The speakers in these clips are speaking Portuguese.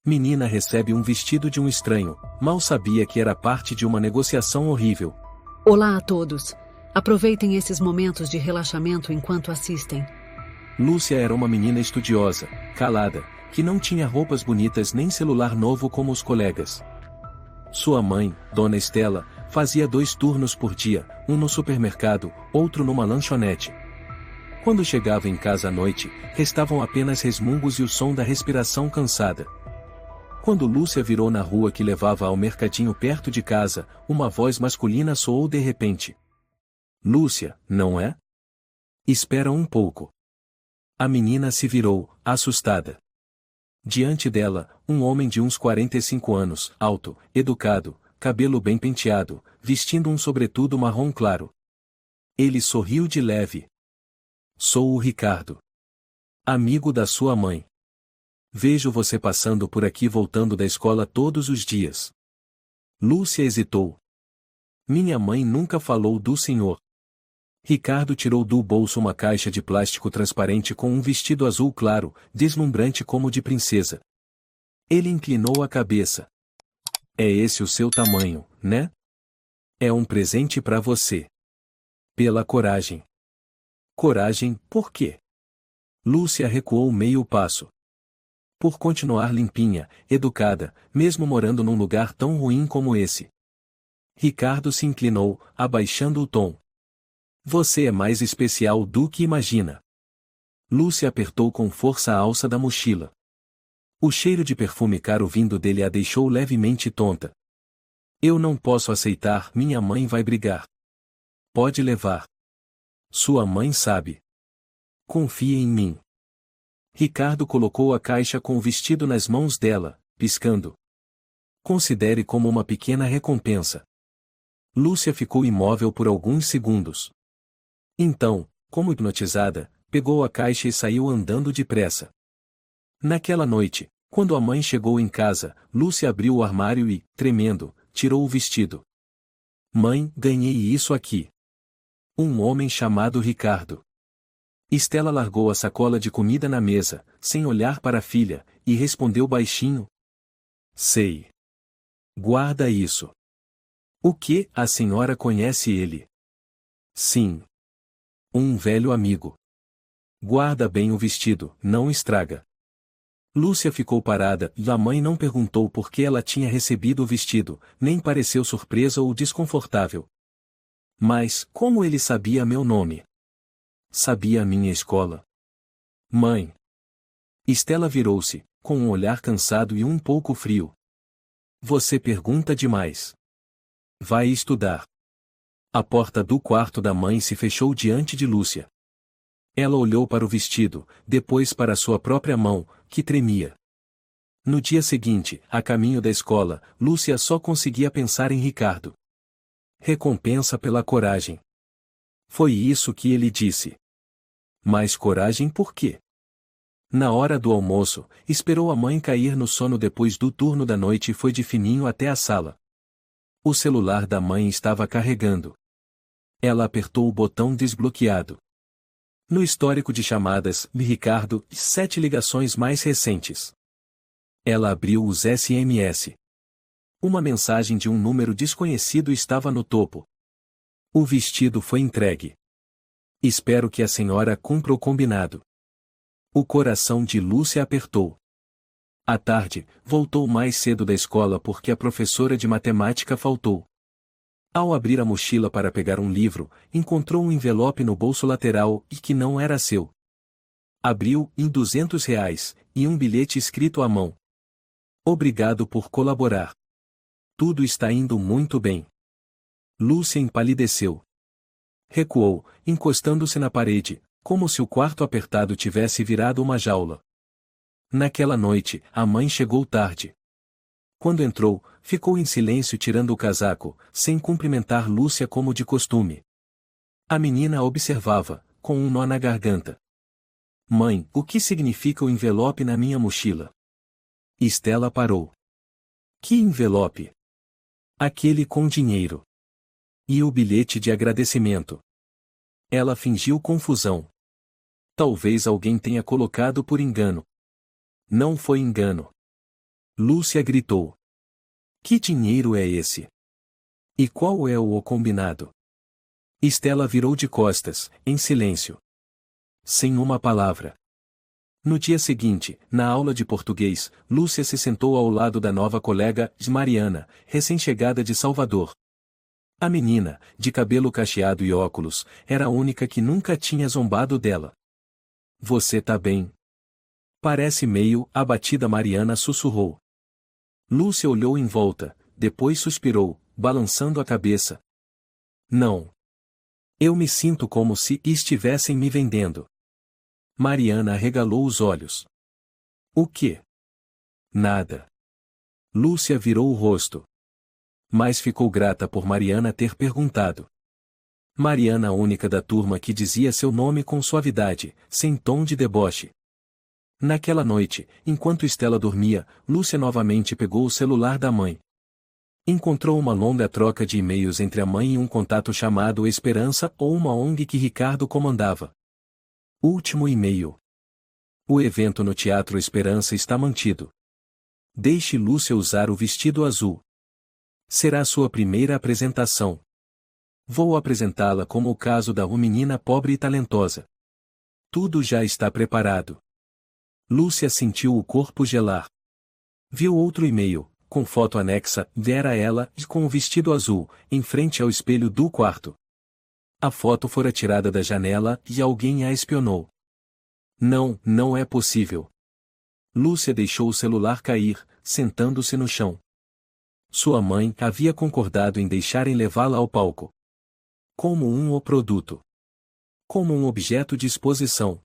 Menina recebe um vestido de um estranho, mal sabia que era parte de uma negociação horrível. Olá a todos. Aproveitem esses momentos de relaxamento enquanto assistem. Lúcia era uma menina estudiosa, calada, que não tinha roupas bonitas nem celular novo como os colegas. Sua mãe, Dona Estela, fazia 2 turnos por dia, um no supermercado, outro numa lanchonete. Quando chegava em casa à noite, restavam apenas resmungos e o som da respiração cansada. Quando Lúcia virou na rua que levava ao mercadinho perto de casa, uma voz masculina soou de repente. Lúcia, não é? Espera um pouco. A menina se virou, assustada. Diante dela, um homem de uns 45 anos, alto, educado, cabelo bem penteado, vestindo um sobretudo marrom claro. Ele sorriu de leve. Sou o Ricardo. Amigo da sua mãe. Vejo você passando por aqui voltando da escola todos os dias. Lúcia hesitou. Minha mãe nunca falou do senhor. Ricardo tirou do bolso uma caixa de plástico transparente com um vestido azul claro, deslumbrante como de princesa. Ele inclinou a cabeça. É esse o seu tamanho, né? É um presente para você. Pela coragem. Coragem, por quê? Lúcia recuou meio passo. Por continuar limpinha, educada, mesmo morando num lugar tão ruim como esse. Ricardo se inclinou, abaixando o tom. Você é mais especial do que imagina. Lúcia apertou com força a alça da mochila. O cheiro de perfume caro vindo dele a deixou levemente tonta. Eu não posso aceitar, minha mãe vai brigar. Pode levar. Sua mãe sabe. Confie em mim. Ricardo colocou a caixa com o vestido nas mãos dela, piscando. Considere como uma pequena recompensa. Lúcia ficou imóvel por alguns segundos. Então, como hipnotizada, pegou a caixa e saiu andando depressa. Naquela noite, quando a mãe chegou em casa, Lúcia abriu o armário e, tremendo, tirou o vestido. Mãe, ganhei isso aqui. Um homem chamado Ricardo. Estela largou a sacola de comida na mesa, sem olhar para a filha, e respondeu baixinho. Sei. Guarda isso. O que, a senhora conhece ele? Sim. Um velho amigo. Guarda bem o vestido, não estraga. Lúcia ficou parada, e a mãe não perguntou por que ela tinha recebido o vestido, nem pareceu surpresa ou desconfortável. Mas, como ele sabia meu nome? Sabia a minha escola? Mãe. Estela virou-se, com um olhar cansado e um pouco frio. Você pergunta demais. Vai estudar. A porta do quarto da mãe se fechou diante de Lúcia. Ela olhou para o vestido, depois para sua própria mão, que tremia. No dia seguinte, a caminho da escola, Lúcia só conseguia pensar em Ricardo. Recompensa pela coragem. Foi isso que ele disse. Mas coragem por quê? Na hora do almoço, esperou a mãe cair no sono depois do turno da noite e foi de fininho até a sala. O celular da mãe estava carregando. Ela apertou o botão desbloqueado. No histórico de chamadas, Ricardo, 7 ligações mais recentes. Ela abriu os SMS. Uma mensagem de um número desconhecido estava no topo. O vestido foi entregue. Espero que a senhora cumpra o combinado. O coração de Lúcia apertou. À tarde, voltou mais cedo da escola porque a professora de matemática faltou. Ao abrir a mochila para pegar um livro, encontrou um envelope no bolso lateral e que não era seu. Abriu, em R$ 200, e um bilhete escrito à mão. Obrigado por colaborar. Tudo está indo muito bem. Lúcia empalideceu. Recuou, encostando-se na parede, como se o quarto apertado tivesse virado uma jaula. Naquela noite, a mãe chegou tarde. Quando entrou, ficou em silêncio tirando o casaco, sem cumprimentar Lúcia como de costume. A menina a observava, com um nó na garganta. Mãe, o que significa o envelope na minha mochila? Estela parou. Que envelope? Aquele com dinheiro. E o bilhete de agradecimento. Ela fingiu confusão. Talvez alguém tenha colocado por engano. Não foi engano. Lúcia gritou. Que dinheiro é esse? E qual é o combinado? Estela virou de costas, em silêncio. Sem uma palavra. No dia seguinte, na aula de português, Lúcia se sentou ao lado da nova colega, Mariana, recém-chegada de Salvador. A menina, de cabelo cacheado e óculos, era a única que nunca tinha zombado dela. Você tá bem? Parece meio abatida. Mariana sussurrou. Lúcia olhou em volta, depois suspirou, balançando a cabeça. Não. Eu me sinto como se estivessem me vendendo. Mariana arregalou os olhos. O quê? Nada. Lúcia virou o rosto. Mas ficou grata por Mariana ter perguntado. Mariana, a única da turma que dizia seu nome com suavidade, sem tom de deboche. Naquela noite, enquanto Estela dormia, Lúcia novamente pegou o celular da mãe. Encontrou uma longa troca de e-mails entre a mãe e um contato chamado Esperança ou uma ONG que Ricardo comandava. Último e-mail. O evento no Teatro Esperança está mantido. Deixe Lúcia usar o vestido azul. Será sua primeira apresentação. Vou apresentá-la como o caso da menina pobre e talentosa. Tudo já está preparado. Lúcia sentiu o corpo gelar. Viu outro e-mail, com foto anexa, era ela, com o vestido azul, em frente ao espelho do quarto. A foto fora tirada da janela e alguém a espionou. Não, não é possível. Lúcia deixou o celular cair, sentando-se no chão. Sua mãe havia concordado em deixarem levá-la ao palco. Como um produto. Como um objeto de exposição.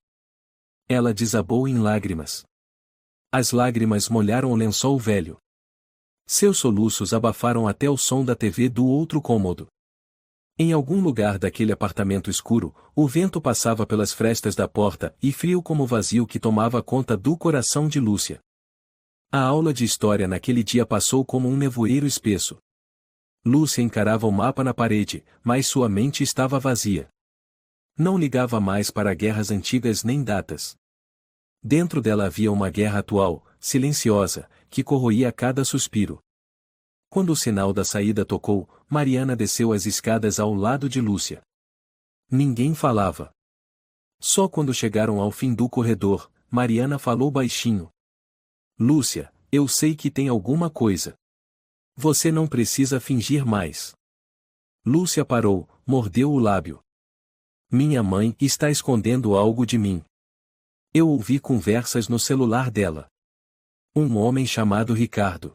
Ela desabou em lágrimas. As lágrimas molharam o lençol velho. Seus soluços abafaram até o som da TV do outro cômodo. Em algum lugar daquele apartamento escuro, o vento passava pelas frestas da porta e frio como o vazio que tomava conta do coração de Lúcia. A aula de história naquele dia passou como um nevoeiro espesso. Lúcia encarava o mapa na parede, mas sua mente estava vazia. Não ligava mais para guerras antigas nem datas. Dentro dela havia uma guerra atual, silenciosa, que corroía cada suspiro. Quando o sinal da saída tocou, Mariana desceu as escadas ao lado de Lúcia. Ninguém falava. Só quando chegaram ao fim do corredor, Mariana falou baixinho. Lúcia, eu sei que tem alguma coisa. Você não precisa fingir mais. Lúcia parou, mordeu o lábio. Minha mãe está escondendo algo de mim. Eu ouvi conversas no celular dela. Um homem chamado Ricardo.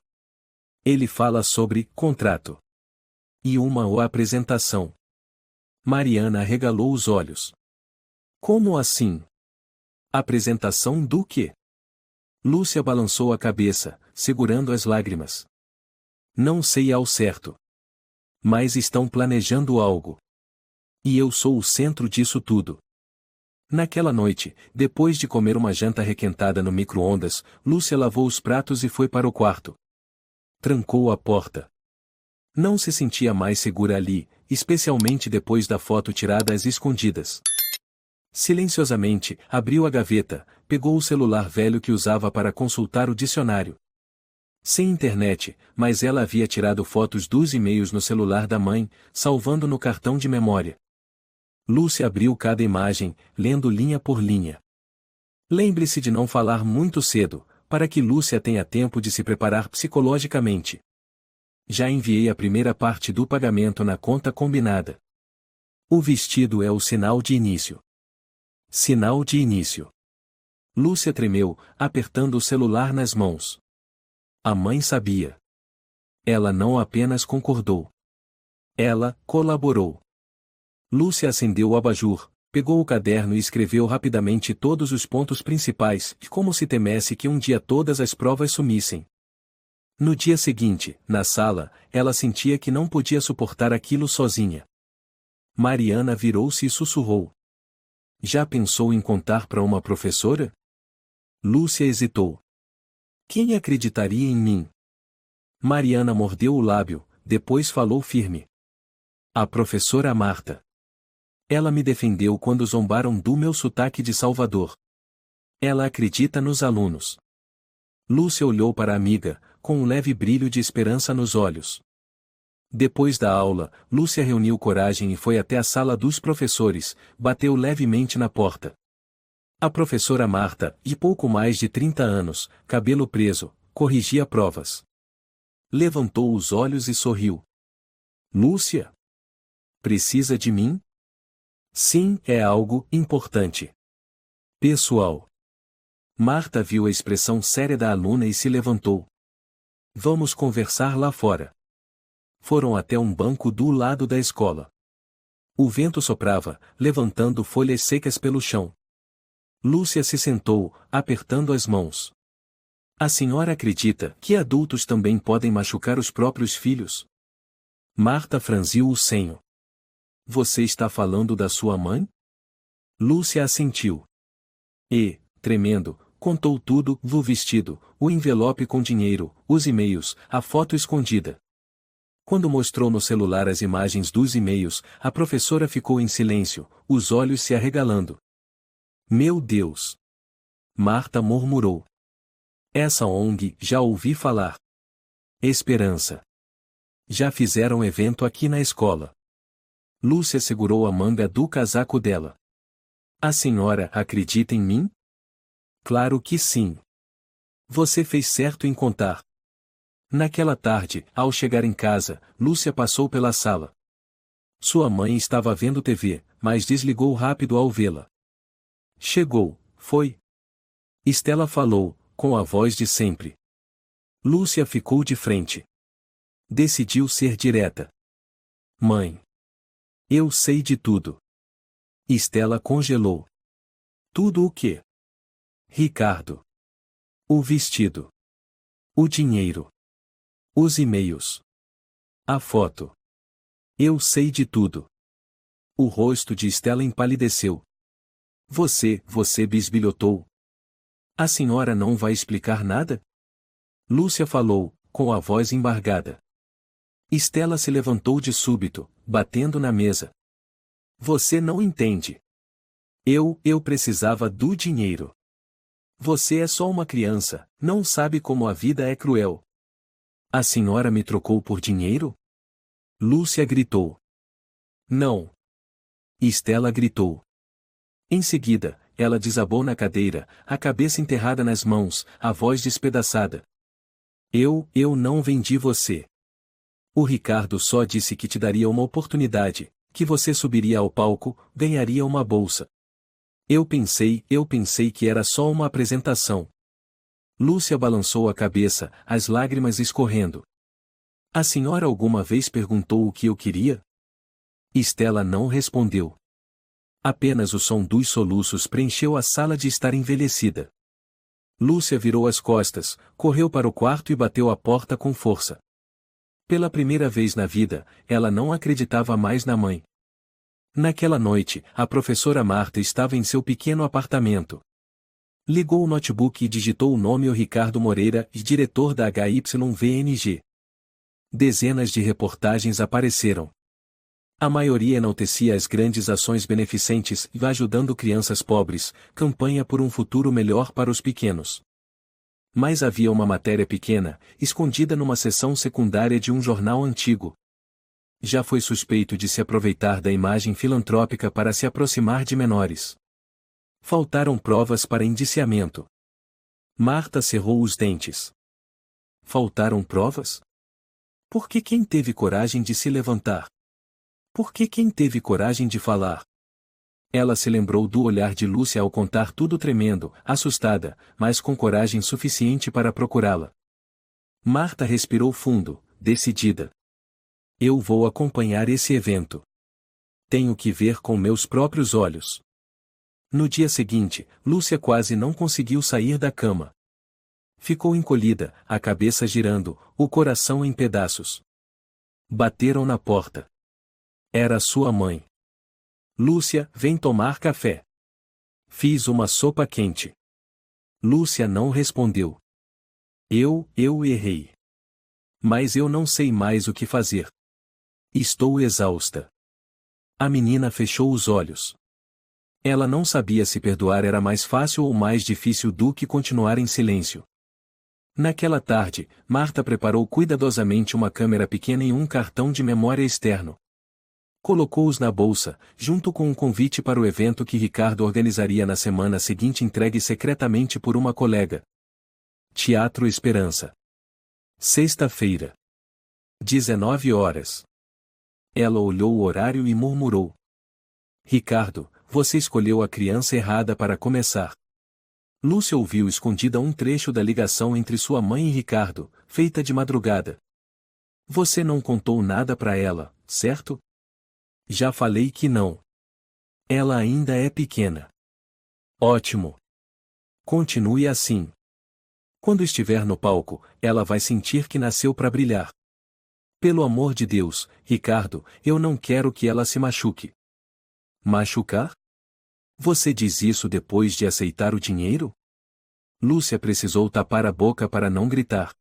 Ele fala sobre contrato. E uma apresentação. Mariana arregalou os olhos. Como assim? Apresentação do quê? Lúcia balançou a cabeça, segurando as lágrimas. Não sei ao certo. Mas estão planejando algo. E eu sou o centro disso tudo. Naquela noite, depois de comer uma janta requentada no micro-ondas, Lúcia lavou os pratos e foi para o quarto. Trancou a porta. Não se sentia mais segura ali, especialmente depois da foto tirada às escondidas. Silenciosamente, abriu a gaveta, pegou o celular velho que usava para consultar o dicionário. Sem internet, mas ela havia tirado fotos dos e-mails no celular da mãe, salvando no cartão de memória. Lúcia abriu cada imagem, lendo linha por linha. Lembre-se de não falar muito cedo, para que Lúcia tenha tempo de se preparar psicologicamente. Já enviei a primeira parte do pagamento na conta combinada. O vestido é o sinal de início. Sinal de início. Lúcia tremeu, apertando o celular nas mãos. A mãe sabia. Ela não apenas concordou. Ela colaborou. Lúcia acendeu o abajur, pegou o caderno e escreveu rapidamente todos os pontos principais, como se temesse que um dia todas as provas sumissem. No dia seguinte, na sala, ela sentia que não podia suportar aquilo sozinha. Mariana virou-se e sussurrou. Já pensou em contar para uma professora? Lúcia hesitou. Quem acreditaria em mim? Mariana mordeu o lábio, depois falou firme. A professora Marta. Ela me defendeu quando zombaram do meu sotaque de Salvador. Ela acredita nos alunos. Lúcia olhou para a amiga, com um leve brilho de esperança nos olhos. Depois da aula, Lúcia reuniu coragem e foi até a sala dos professores, bateu levemente na porta. A professora Marta, de pouco mais de 30 anos, cabelo preso, corrigia provas. Levantou os olhos e sorriu. Lúcia? Precisa de mim? Sim, é algo importante. Pessoal. Marta viu a expressão séria da aluna e se levantou. Vamos conversar lá fora. Foram até um banco do lado da escola. O vento soprava, levantando folhas secas pelo chão. Lúcia se sentou, apertando as mãos. A senhora acredita que adultos também podem machucar os próprios filhos? Marta franziu o senho. Você está falando da sua mãe? Lúcia assentiu. E, tremendo, contou tudo: o vestido, o envelope com dinheiro, os e-mails, a foto escondida. Quando mostrou no celular as imagens dos e-mails, a professora ficou em silêncio, os olhos se arregalando. Meu Deus! Marta murmurou. Essa ONG, já ouvi falar. Esperança. Já fizeram evento aqui na escola. Lúcia segurou a manga do casaco dela. A senhora acredita em mim? Claro que sim. Você fez certo em contar. Naquela tarde, ao chegar em casa, Lúcia passou pela sala. Sua mãe estava vendo TV, mas desligou rápido ao vê-la. Chegou, foi? Estela falou, com a voz de sempre. Lúcia ficou de frente. Decidiu ser direta. Mãe. Eu sei de tudo. Estela congelou. Tudo o quê? Ricardo. O vestido. O dinheiro. Os e-mails. A foto. Eu sei de tudo. O rosto de Estela empalideceu. Você bisbilhotou. A senhora não vai explicar nada? Lúcia falou, com a voz embargada. Estela se levantou de súbito, batendo na mesa. Você não entende. Eu precisava do dinheiro. Você é só uma criança, não sabe como a vida é cruel. A senhora me trocou por dinheiro? Lúcia gritou. Não. Estela gritou. Em seguida, ela desabou na cadeira, a cabeça enterrada nas mãos, a voz despedaçada. Eu não vendi você. O Ricardo só disse que te daria uma oportunidade, que você subiria ao palco, ganharia uma bolsa. Eu pensei que era só uma apresentação. Lúcia balançou a cabeça, as lágrimas escorrendo. A senhora alguma vez perguntou o que eu queria? Estela não respondeu. Apenas o som dos soluços preencheu a sala de estar envelhecida. Lúcia virou as costas, correu para o quarto e bateu a porta com força. Pela primeira vez na vida, ela não acreditava mais na mãe. Naquela noite, a professora Marta estava em seu pequeno apartamento. Ligou o notebook e digitou o nome: Ricardo Moreira, diretor da HYVNG. Dezenas de reportagens apareceram. A maioria enaltecia as grandes ações beneficentes, ajudando crianças pobres, campanha por um futuro melhor para os pequenos. Mas havia uma matéria pequena, escondida numa seção secundária de um jornal antigo. Já foi suspeito de se aproveitar da imagem filantrópica para se aproximar de menores. Faltaram provas para indiciamento. Marta cerrou os dentes. Faltaram provas? Por que quem teve coragem de se levantar? Por que quem teve coragem de falar? Ela se lembrou do olhar de Lúcia ao contar tudo, tremendo, assustada, mas com coragem suficiente para procurá-la. Marta respirou fundo, decidida. Eu vou acompanhar esse evento. Tenho que ver com meus próprios olhos. No dia seguinte, Lúcia quase não conseguiu sair da cama. Ficou encolhida, a cabeça girando, o coração em pedaços. Bateram na porta. Era sua mãe. Lúcia, vem tomar café. Fiz uma sopa quente. Lúcia não respondeu. Eu errei. Mas eu não sei mais o que fazer. Estou exausta. A menina fechou os olhos. Ela não sabia se perdoar era mais fácil ou mais difícil do que continuar em silêncio. Naquela tarde, Marta preparou cuidadosamente uma câmera pequena e um cartão de memória externo. Colocou-os na bolsa, junto com um convite para o evento que Ricardo organizaria na semana seguinte, entregue secretamente por uma colega. Teatro Esperança. Sexta-feira. 19 horas. Ela olhou o horário e murmurou: Ricardo, você escolheu a criança errada para começar. Lúcia ouviu escondida um trecho da ligação entre sua mãe e Ricardo, feita de madrugada. Você não contou nada para ela, certo? Já falei que não. Ela ainda é pequena. Ótimo. Continue assim. Quando estiver no palco, ela vai sentir que nasceu para brilhar. Pelo amor de Deus, Ricardo, eu não quero que ela se machuque. Machucar? Você diz isso depois de aceitar o dinheiro? Lúcia precisou tapar a boca para não gritar.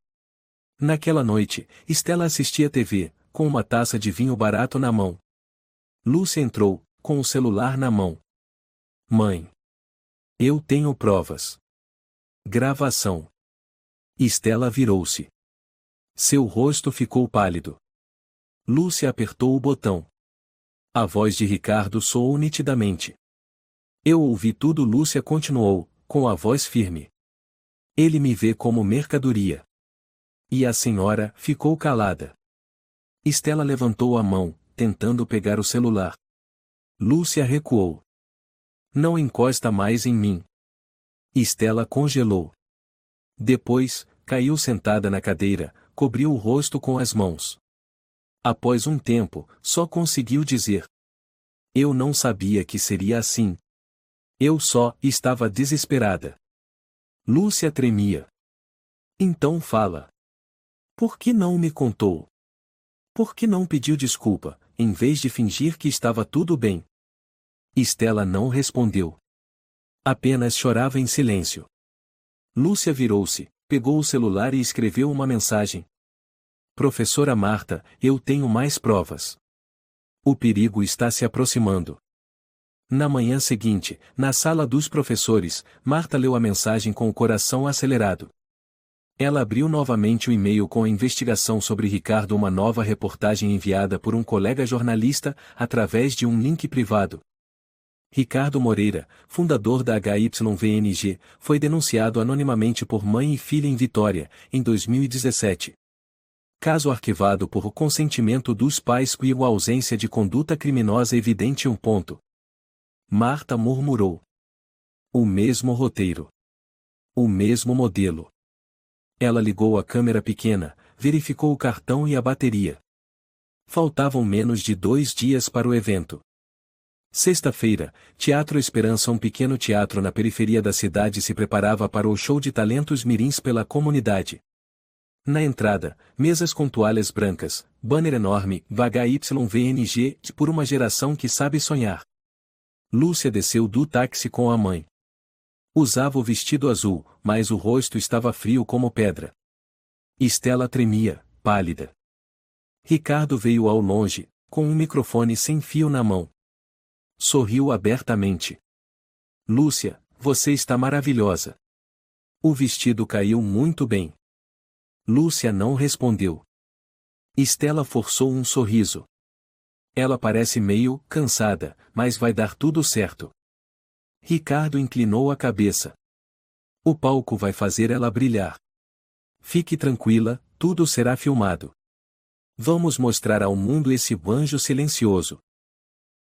Naquela noite, Estela assistia TV, com uma taça de vinho barato na mão. Lúcia entrou, com o celular na mão. Mãe. Eu tenho provas. Gravação. Estela virou-se. Seu rosto ficou pálido. Lúcia apertou o botão. A voz de Ricardo soou nitidamente. Eu ouvi tudo. Lúcia continuou, com a voz firme. Ele me vê como mercadoria. E a senhora ficou calada. Estela levantou a mão, tentando pegar o celular. Lúcia recuou. Não encosta mais em mim. Estela congelou. Depois, caiu sentada na cadeira, cobriu o rosto com as mãos. Após um tempo, só conseguiu dizer: Eu não sabia que seria assim. Eu só estava desesperada. Lúcia tremia. Então fala. Por que não me contou? Por que não pediu desculpa, em vez de fingir que estava tudo bem? Estela não respondeu. Apenas chorava em silêncio. Lúcia virou-se, pegou o celular e escreveu uma mensagem. Professora Marta, eu tenho mais provas. O perigo está se aproximando. Na manhã seguinte, na sala dos professores, Marta leu a mensagem com o coração acelerado. Ela abriu novamente o e-mail com a investigação sobre Ricardo, uma nova reportagem enviada por um colega jornalista, através de um link privado. Ricardo Moreira, fundador da HYVNG, foi denunciado anonimamente por mãe e filha em Vitória, em 2017. Caso arquivado por consentimento dos pais e a ausência de conduta criminosa evidente. Marta murmurou. O mesmo roteiro. O mesmo modelo. Ela ligou a câmera pequena, verificou o cartão e a bateria. Faltavam menos de 2 dias para o evento. Sexta-feira, Teatro Esperança, um pequeno teatro na periferia da cidade, se preparava para o show de talentos mirins pela comunidade. Na entrada, mesas com toalhas brancas, banner enorme, HYVNG, por uma geração que sabe sonhar. Lúcia desceu do táxi com a mãe. Usava o vestido azul, mas o rosto estava frio como pedra. Estela tremia, pálida. Ricardo veio ao longe, com um microfone sem fio na mão. Sorriu abertamente. Lúcia, você está maravilhosa. O vestido caiu muito bem. Lúcia não respondeu. Estela forçou um sorriso. Ela parece meio cansada, mas vai dar tudo certo. Ricardo inclinou a cabeça. O palco vai fazer ela brilhar. Fique tranquila, tudo será filmado. Vamos mostrar ao mundo esse anjo silencioso.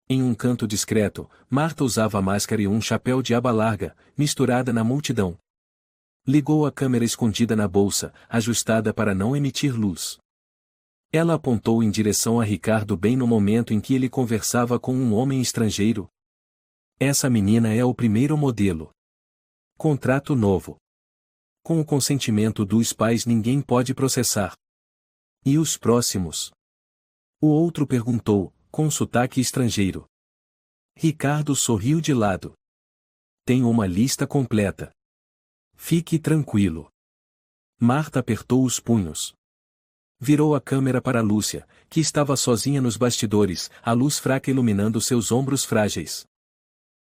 Em um canto discreto, Marta usava máscara e um chapéu de aba larga, misturada na multidão. Ligou a câmera escondida na bolsa, ajustada para não emitir luz. Ela apontou em direção a Ricardo bem no momento em que ele conversava com um homem estrangeiro. Essa menina é o primeiro modelo. Contrato novo. Com o consentimento dos pais ninguém pode processar. E os próximos? O outro perguntou, com sotaque estrangeiro. Ricardo sorriu de lado. Tenho uma lista completa. Fique tranquilo. Marta apertou os punhos. Virou a câmera para Lúcia, que estava sozinha nos bastidores, a luz fraca iluminando seus ombros frágeis.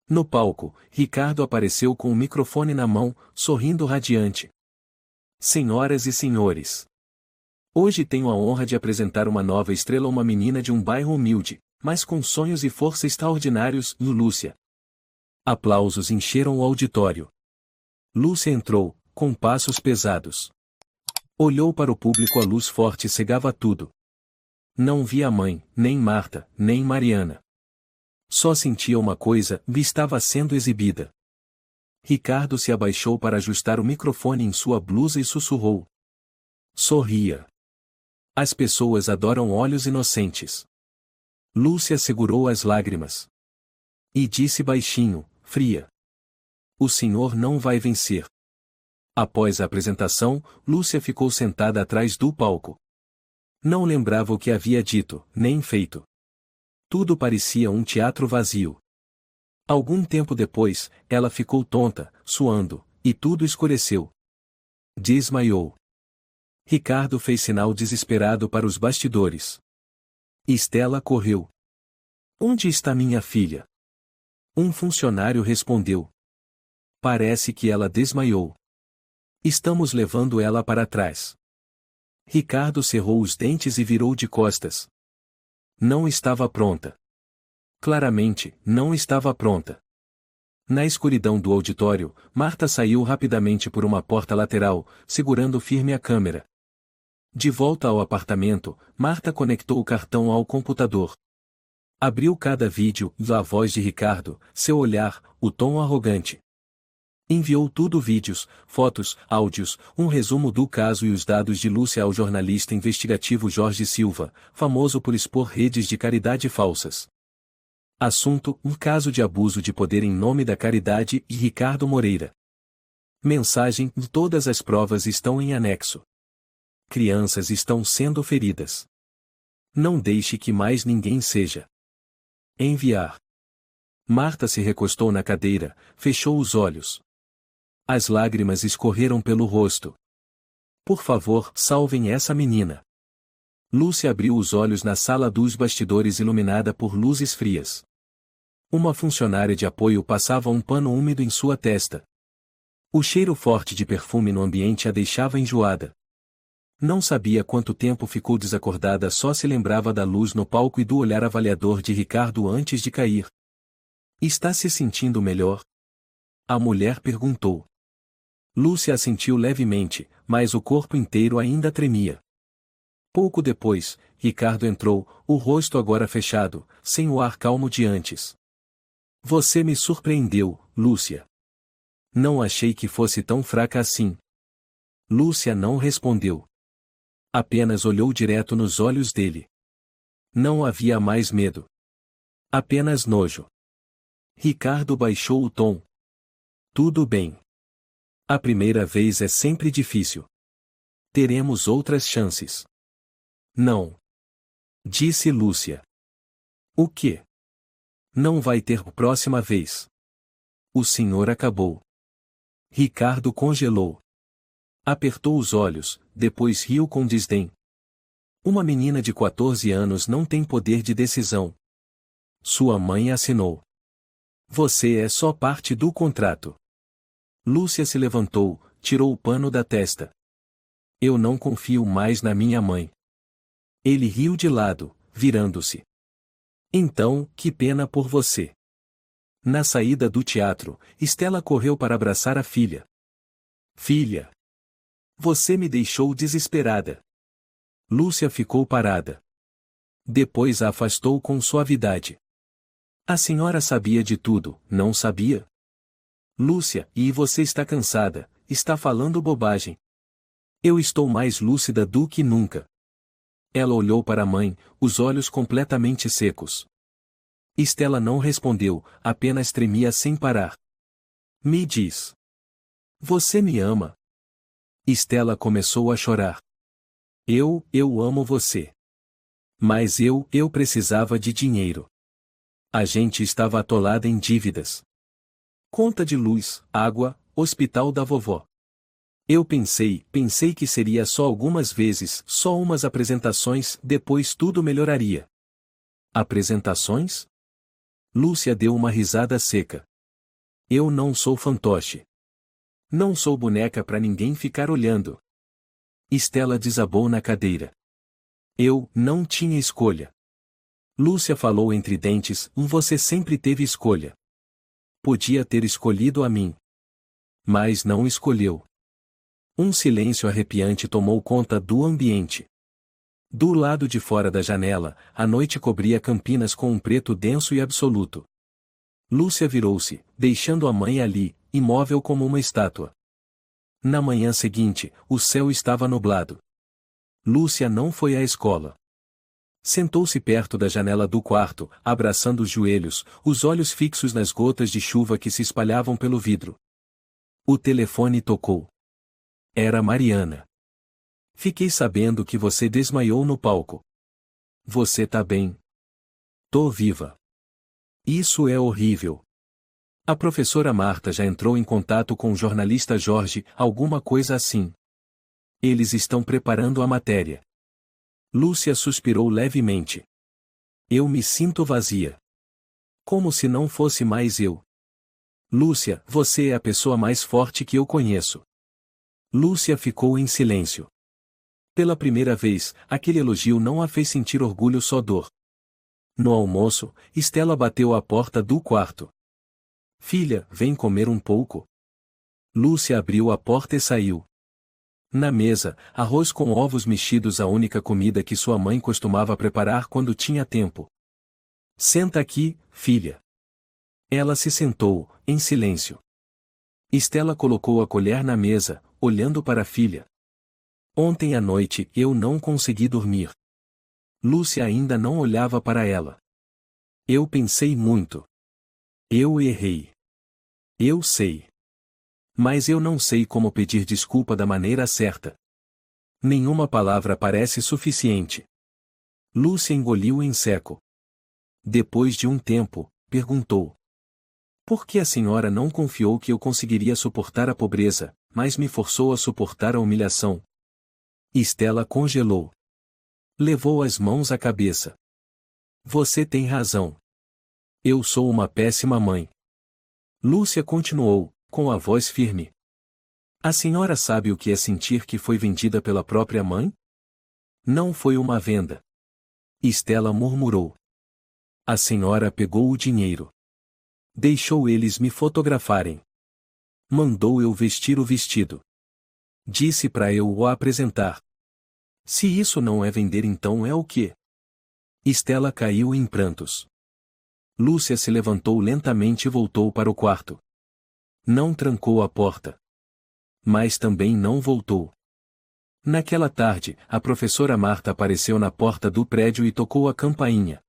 No palco, Ricardo apareceu com o microfone na mão, sorrindo radiante. Senhoras e senhores, hoje tenho a honra de apresentar uma nova estrela, uma menina de um bairro humilde, mas com sonhos e força extraordinários, Lúcia. Aplausos encheram o auditório. Lúcia entrou, com passos pesados. Olhou para o público, a luz forte cegava tudo. Não via a mãe, nem Marta, nem Mariana. Só sentia uma coisa: estava sendo exibida. Ricardo se abaixou para ajustar o microfone em sua blusa e sussurrou. Sorria. As pessoas adoram olhos inocentes. Lúcia segurou as lágrimas. E disse baixinho, fria. O senhor não vai vencer. Após a apresentação, Lúcia ficou sentada atrás do palco. Não lembrava o que havia dito, nem feito. Tudo parecia um teatro vazio. Algum tempo depois, ela ficou tonta, suando, e tudo escureceu. Desmaiou. Ricardo fez sinal desesperado para os bastidores. Estela correu. Onde está minha filha? Um funcionário respondeu. Parece que ela desmaiou. Estamos levando ela para trás. Ricardo cerrou os dentes e virou de costas. Não estava pronta. Claramente, não estava pronta. Na escuridão do auditório, Marta saiu rapidamente por uma porta lateral, segurando firme a câmera. De volta ao apartamento, Marta conectou o cartão ao computador. Abriu cada vídeo, a voz de Ricardo, seu olhar, o tom arrogante. Enviou tudo: vídeos, fotos, áudios, um resumo do caso e os dados de Lúcia ao jornalista investigativo Jorge Silva, famoso por expor redes de caridade falsas. Assunto: um caso de abuso de poder em nome da caridade e Ricardo Moreira. Mensagem: todas as provas estão em anexo. Crianças estão sendo feridas. Não deixe que mais ninguém seja. Enviar. Marta se recostou na cadeira, fechou os olhos. As lágrimas escorreram pelo rosto. Por favor, salvem essa menina. Lúcia abriu os olhos na sala dos bastidores iluminada por luzes frias. Uma funcionária de apoio passava um pano úmido em sua testa. O cheiro forte de perfume no ambiente a deixava enjoada. Não sabia quanto tempo ficou desacordada, só se lembrava da luz no palco e do olhar avaliador de Ricardo antes de cair. Está se sentindo melhor? A mulher perguntou. Lúcia assentiu levemente, mas o corpo inteiro ainda tremia. Pouco depois, Ricardo entrou, o rosto agora fechado, sem o ar calmo de antes. Você me surpreendeu, Lúcia. Não achei que fosse tão fraca assim. Lúcia não respondeu. Apenas olhou direto nos olhos dele. Não havia mais medo. Apenas nojo. Ricardo baixou o tom. Tudo bem. A primeira vez é sempre difícil. Teremos outras chances. Não. Disse Lúcia. O quê? Não vai ter próxima vez. O senhor acabou. Ricardo congelou. Apertou os olhos, depois riu com desdém. Uma menina de 14 anos não tem poder de decisão. Sua mãe assinou. Você é só parte do contrato. Lúcia se levantou, tirou o pano da testa. Eu não confio mais na minha mãe. Ele riu de lado, virando-se. Então, que pena por você. Na saída do teatro, Estela correu para abraçar a filha. Filha! Você me deixou desesperada. Lúcia ficou parada. Depois a afastou com suavidade. A senhora sabia de tudo, não sabia? Lúcia, e você está cansada, está falando bobagem. Eu estou mais lúcida do que nunca. Ela olhou para a mãe, os olhos completamente secos. Estela não respondeu, apenas tremia sem parar. Me diz. Você me ama? Estela começou a chorar. Eu amo você. Mas eu precisava de dinheiro. A gente estava atolada em dívidas. Conta de luz, água, hospital da vovó. Eu pensei que seria só algumas vezes, só umas apresentações, depois tudo melhoraria. Apresentações? Lúcia deu uma risada seca. Eu não sou fantoche. Não sou boneca para ninguém ficar olhando. Estela desabou na cadeira. Eu não tinha escolha. Lúcia falou entre dentes, você sempre teve escolha. Podia ter escolhido a mim. Mas não escolheu. Um silêncio arrepiante tomou conta do ambiente. Do lado de fora da janela, a noite cobria Campinas com um preto denso e absoluto. Lúcia virou-se, deixando a mãe ali, imóvel como uma estátua. Na manhã seguinte, o céu estava nublado. Lúcia não foi à escola. Sentou-se perto da janela do quarto, abraçando os joelhos, os olhos fixos nas gotas de chuva que se espalhavam pelo vidro. O telefone tocou. Era Mariana. Fiquei sabendo que você desmaiou no palco. Você tá bem? Tô viva. Isso é horrível. A professora Marta já entrou em contato com o jornalista Jorge, alguma coisa assim. Eles estão preparando a matéria. Lúcia suspirou levemente. Eu me sinto vazia. Como se não fosse mais eu. Lúcia, você é a pessoa mais forte que eu conheço. Lúcia ficou em silêncio. Pela primeira vez, aquele elogio não a fez sentir orgulho, só dor. No almoço, Estela bateu à porta do quarto. Filha, vem comer um pouco. Lúcia abriu a porta e saiu. Na mesa, arroz com ovos mexidos, a única comida que sua mãe costumava preparar quando tinha tempo. Senta aqui, filha. Ela se sentou, em silêncio. Estela colocou a colher na mesa, olhando para a filha. Ontem à noite eu não consegui dormir. Lúcia ainda não olhava para ela. Eu pensei muito. Eu errei. Eu sei. Mas eu não sei como pedir desculpa da maneira certa. Nenhuma palavra parece suficiente. Lúcia engoliu em seco. Depois de um tempo, perguntou. Por que a senhora não confiou que eu conseguiria suportar a pobreza, mas me forçou a suportar a humilhação? Estela congelou. Levou as mãos à cabeça. Você tem razão. Eu sou uma péssima mãe. Lúcia continuou, com a voz firme. A senhora sabe o que é sentir que foi vendida pela própria mãe? Não foi uma venda. Estela murmurou. A senhora pegou o dinheiro. Deixou eles me fotografarem. Mandou eu vestir o vestido. Disse para eu o apresentar. Se isso não é vender, então é o quê? Estela caiu em prantos. Lúcia se levantou lentamente e voltou para o quarto. Não trancou a porta. Mas também não voltou. Naquela tarde, a professora Marta apareceu na porta do prédio e tocou a campainha.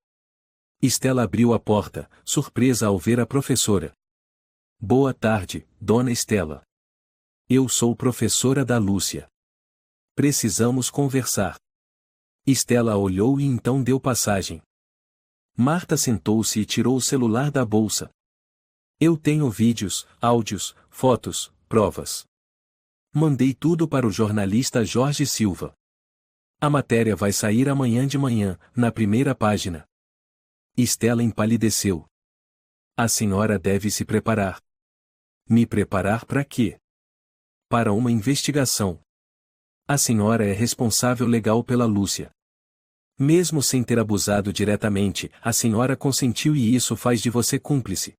Estela abriu a porta, surpresa ao ver a professora. Boa tarde, dona Estela. Eu sou professora da Lúcia. Precisamos conversar. Estela olhou e então deu passagem. Marta sentou-se e tirou o celular da bolsa. Eu tenho vídeos, áudios, fotos, provas. Mandei tudo para o jornalista Jorge Silva. A matéria vai sair amanhã de manhã, na primeira página. Estela empalideceu. A senhora deve se preparar. Me preparar para quê? Para uma investigação. A senhora é responsável legal pela Lúcia. Mesmo sem ter abusado diretamente, a senhora consentiu e isso faz de você cúmplice.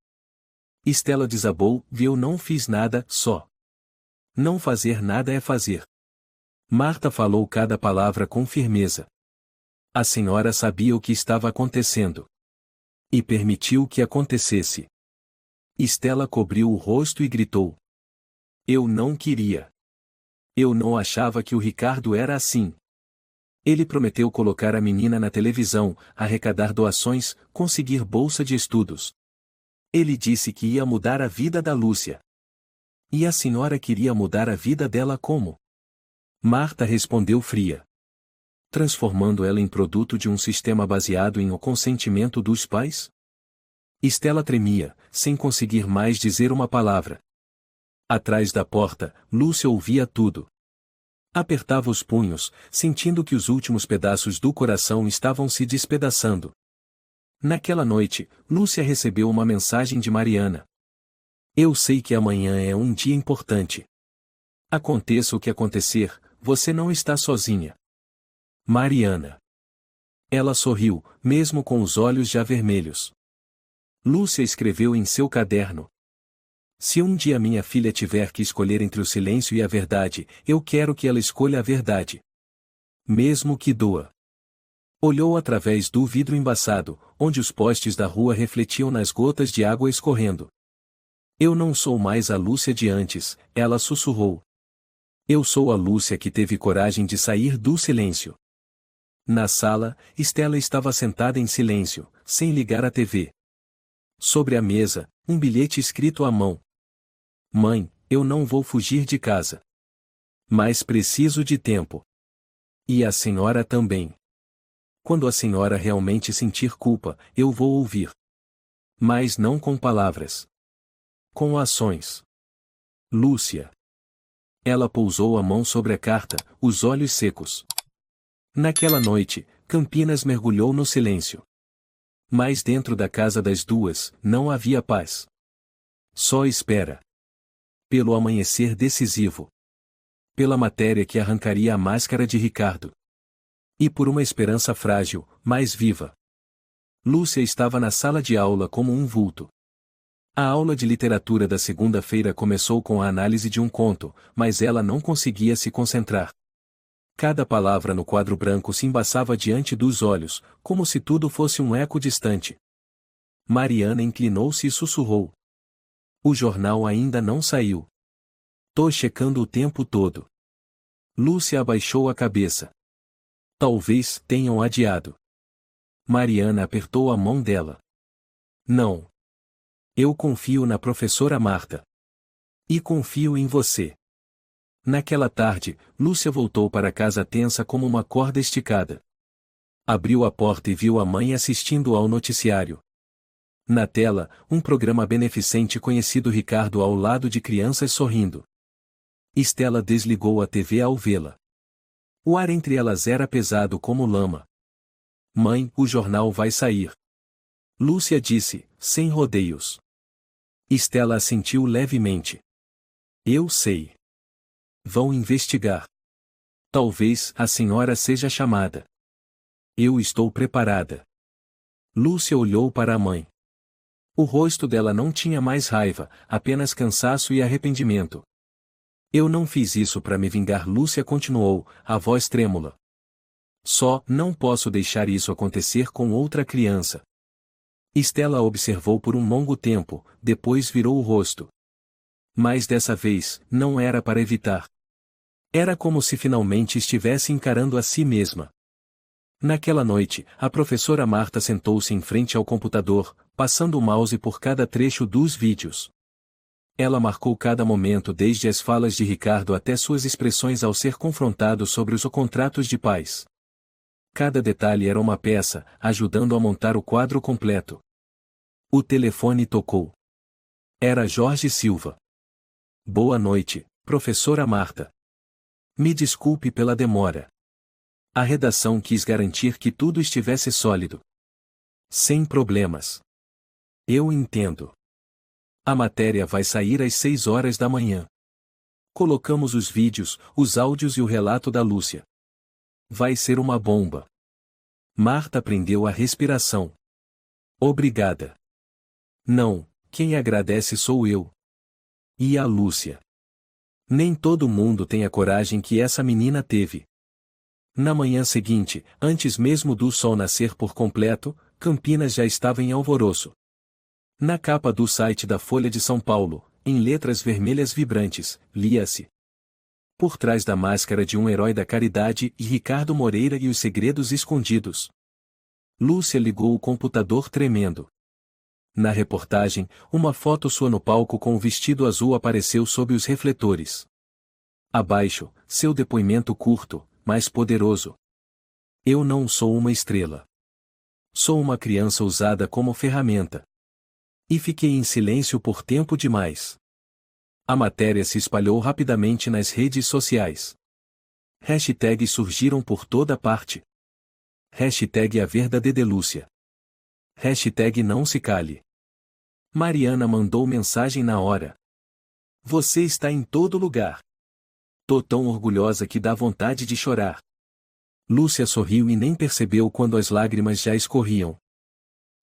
Estela desabou, eu não fiz nada, só. Não fazer nada é fazer. Marta falou cada palavra com firmeza. A senhora sabia o que estava acontecendo. E permitiu que acontecesse. Estela cobriu o rosto e gritou. Eu não queria. Eu não achava que o Ricardo era assim. Ele prometeu colocar a menina na televisão, arrecadar doações, conseguir bolsa de estudos. Ele disse que ia mudar a vida da Lúcia. E a senhora queria mudar a vida dela como? Marta respondeu fria. Transformando ela em produto de um sistema baseado em o consentimento dos pais? Estela tremia, sem conseguir mais dizer uma palavra. Atrás da porta, Lúcia ouvia tudo. Apertava os punhos, sentindo que os últimos pedaços do coração estavam se despedaçando. Naquela noite, Lúcia recebeu uma mensagem de Mariana. Eu sei que amanhã é um dia importante. Aconteça o que acontecer, você não está sozinha. Mariana. Ela sorriu, mesmo com os olhos já vermelhos. Lúcia escreveu em seu caderno: se um dia minha filha tiver que escolher entre o silêncio e a verdade, eu quero que ela escolha a verdade. Mesmo que doa. Olhou através do vidro embaçado, onde os postes da rua refletiam nas gotas de água escorrendo. Eu não sou mais a Lúcia de antes, ela sussurrou. Eu sou a Lúcia que teve coragem de sair do silêncio. Na sala, Estela estava sentada em silêncio, sem ligar a TV. Sobre a mesa, um bilhete escrito à mão. Mãe, eu não vou fugir de casa. Mas preciso de tempo. E a senhora também. Quando a senhora realmente sentir culpa, eu vou ouvir. Mas não com palavras. Com ações. Lúcia. Ela pousou a mão sobre a carta, os olhos secos. Naquela noite, Campinas mergulhou no silêncio. Mas dentro da casa das duas, não havia paz. Só espera. Pelo amanhecer decisivo. Pela matéria que arrancaria a máscara de Ricardo. E por uma esperança frágil, mas viva. Lúcia estava na sala de aula como um vulto. A aula de literatura da segunda-feira começou com a análise de um conto, mas ela não conseguia se concentrar. Cada palavra no quadro branco se embaçava diante dos olhos, como se tudo fosse um eco distante. Mariana inclinou-se e sussurrou. O jornal ainda não saiu. Tô checando o tempo todo. Lúcia abaixou a cabeça. Talvez tenham adiado. Mariana apertou a mão dela. Não. Eu confio na professora Marta. E confio em você. Naquela tarde, Lúcia voltou para casa tensa como uma corda esticada. Abriu a porta e viu a mãe assistindo ao noticiário. Na tela, um programa beneficente conhecido Ricardo ao lado de crianças sorrindo. Estela desligou a TV ao vê-la. O ar entre elas era pesado como lama. Mãe, o jornal vai sair. Lúcia disse, sem rodeios. Estela assentiu levemente. Eu sei. Vão investigar. Talvez a senhora seja chamada. Eu estou preparada. Lúcia olhou para a mãe. O rosto dela não tinha mais raiva, apenas cansaço e arrependimento. Eu não fiz isso para me vingar, Lúcia continuou, a voz trêmula. Só não posso deixar isso acontecer com outra criança. Estela observou por um longo tempo, depois virou o rosto. Mas dessa vez, não era para evitar. Era como se finalmente estivesse encarando a si mesma. Naquela noite, a professora Marta sentou-se em frente ao computador, passando o mouse por cada trecho dos vídeos. Ela marcou cada momento desde as falas de Ricardo até suas expressões ao ser confrontado sobre os contratos de paz. Cada detalhe era uma peça, ajudando a montar o quadro completo. O telefone tocou. Era Jorge Silva. Boa noite, professora Marta. Me desculpe pela demora. A redação quis garantir que tudo estivesse sólido. Sem problemas. Eu entendo. A matéria vai sair às 6 horas da manhã. Colocamos os vídeos, os áudios e o relato da Lúcia. Vai ser uma bomba. Marta prendeu a respiração. Obrigada. Não, quem agradece sou eu. E a Lúcia. Nem todo mundo tem a coragem que essa menina teve. Na manhã seguinte, antes mesmo do sol nascer por completo, Campinas já estava em alvoroço. Na capa do site da Folha de São Paulo, em letras vermelhas vibrantes, lia-se: Por trás da máscara de um herói da caridade e Ricardo Moreira e os segredos escondidos. Lúcia ligou o computador tremendo. Na reportagem, uma foto sua no palco com o vestido azul apareceu sob os refletores. Abaixo, seu depoimento curto, mas poderoso. Eu não sou uma estrela. Sou uma criança usada como ferramenta. E fiquei em silêncio por tempo demais. A matéria se espalhou rapidamente nas redes sociais. Hashtags surgiram por toda parte. Hashtag a verdade Lúcia. Hashtag não se cale. Mariana mandou mensagem na hora. Você está em todo lugar. Tô tão orgulhosa que dá vontade de chorar. Lúcia sorriu e nem percebeu quando as lágrimas já escorriam.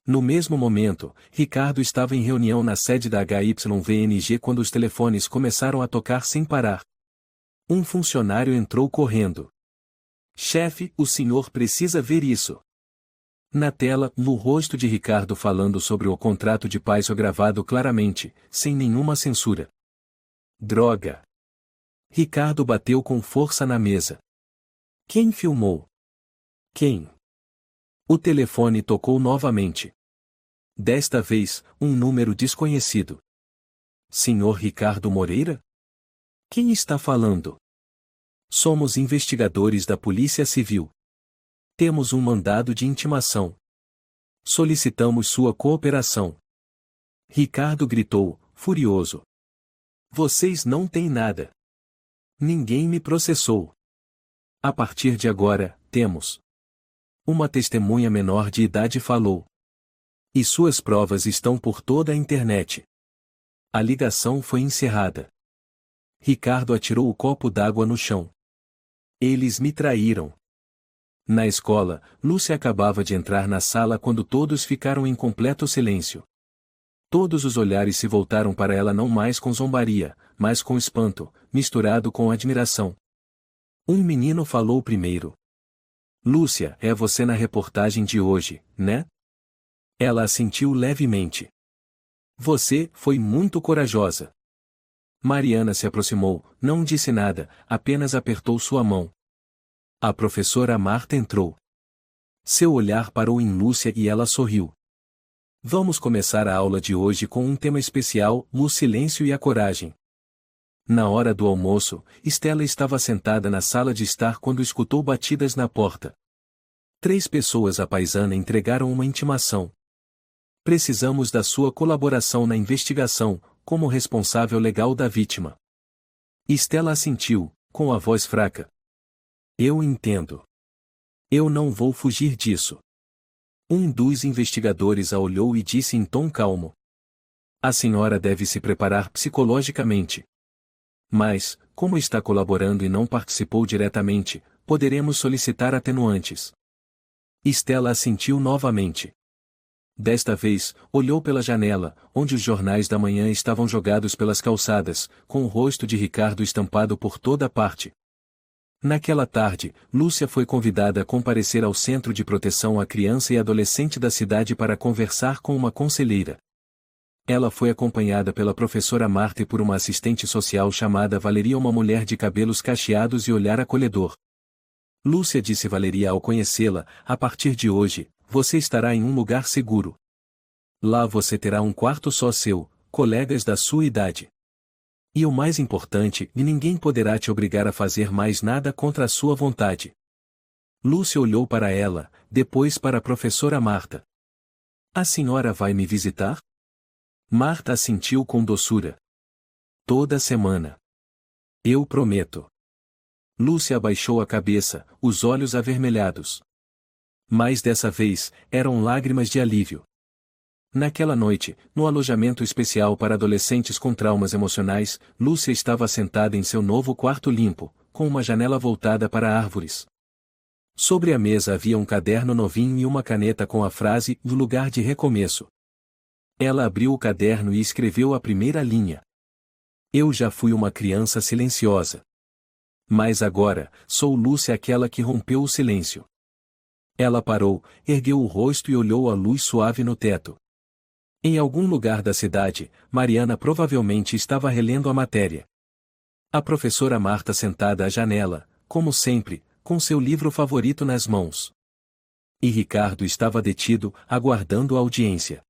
No mesmo momento, Ricardo estava em reunião na sede da HYVNG quando os telefones começaram a tocar sem parar. Um funcionário entrou correndo. Chefe, o senhor precisa ver isso. Na tela, no rosto de Ricardo falando sobre o contrato de Paiso gravado claramente, sem nenhuma censura. Droga! Ricardo bateu com força na mesa. Quem filmou? Quem? O telefone tocou novamente. Desta vez, um número desconhecido. Senhor Ricardo Moreira? Quem está falando? Somos investigadores da Polícia Civil. Temos um mandado de intimação. Solicitamos sua cooperação. Ricardo gritou, furioso. Vocês não têm nada. Ninguém me processou. A partir de agora, temos. Uma testemunha menor de idade falou. E suas provas estão por toda a internet. A ligação foi encerrada. Ricardo atirou o copo d'água no chão. Eles me traíram. Na escola, Lúcia acabava de entrar na sala quando todos ficaram em completo silêncio. Todos os olhares se voltaram para ela não mais com zombaria, mas com espanto, misturado com admiração. Um menino falou primeiro. Lúcia, é você na reportagem de hoje, né? Ela assentiu levemente. Você foi muito corajosa. Mariana se aproximou, não disse nada, apenas apertou sua mão. A professora Marta entrou. Seu olhar parou em Lúcia e ela sorriu. Vamos começar a aula de hoje com um tema especial, o silêncio e a coragem. Na hora do almoço, Estela estava sentada na sala de estar quando escutou batidas na porta. 3 pessoas à paisana entregaram uma intimação. Precisamos da sua colaboração na investigação, como responsável legal da vítima. Estela assentiu, com a voz fraca. Eu entendo. Eu não vou fugir disso. Um dos investigadores a olhou e disse em tom calmo. A senhora deve se preparar psicologicamente. Mas, como está colaborando e não participou diretamente, poderemos solicitar atenuantes. Estela assentiu novamente. Desta vez, olhou pela janela, onde os jornais da manhã estavam jogados pelas calçadas, com o rosto de Ricardo estampado por toda parte. Naquela tarde, Lúcia foi convidada a comparecer ao Centro de Proteção à Criança e Adolescente da cidade para conversar com uma conselheira. Ela foi acompanhada pela professora Marta e por uma assistente social chamada Valeria, uma mulher de cabelos cacheados e olhar acolhedor. Lúcia disse Valeria ao conhecê-la, a partir de hoje, você estará em um lugar seguro. Lá você terá um quarto só seu, colegas da sua idade. E o mais importante, ninguém poderá te obrigar a fazer mais nada contra a sua vontade. Lúcia olhou para ela, depois para a professora Marta. A senhora vai me visitar? Marta assentiu com doçura. Toda semana. Eu prometo. Lúcia abaixou a cabeça, os olhos avermelhados. Mas dessa vez, eram lágrimas de alívio. Naquela noite, no alojamento especial para adolescentes com traumas emocionais, Lúcia estava sentada em seu novo quarto limpo, com uma janela voltada para árvores. Sobre a mesa havia um caderno novinho e uma caneta com a frase, no lugar de recomeço. Ela abriu o caderno e escreveu a primeira linha. Eu já fui uma criança silenciosa. Mas agora, sou Lúcia, aquela que rompeu o silêncio. Ela parou, ergueu o rosto e olhou a luz suave no teto. Em algum lugar da cidade, Mariana provavelmente estava relendo a matéria. A professora Marta sentada à janela, como sempre, com seu livro favorito nas mãos. E Ricardo estava detido, aguardando a audiência.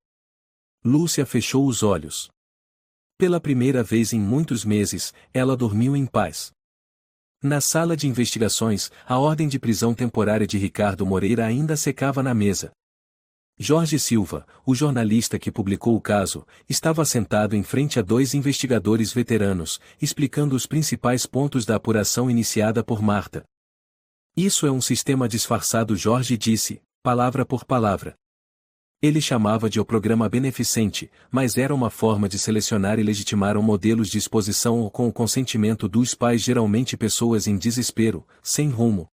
Lúcia fechou os olhos. Pela primeira vez em muitos meses, ela dormiu em paz. Na sala de investigações, a ordem de prisão temporária de Ricardo Moreira ainda secava na mesa. Jorge Silva, o jornalista que publicou o caso, estava sentado em frente a 2 investigadores veteranos, explicando os principais pontos da apuração iniciada por Marta. Isso é um sistema disfarçado, Jorge disse, palavra por palavra. Ele chamava de o programa beneficente, mas era uma forma de selecionar e legitimar modelos de exposição ou com o consentimento dos pais, geralmente pessoas em desespero, sem rumo.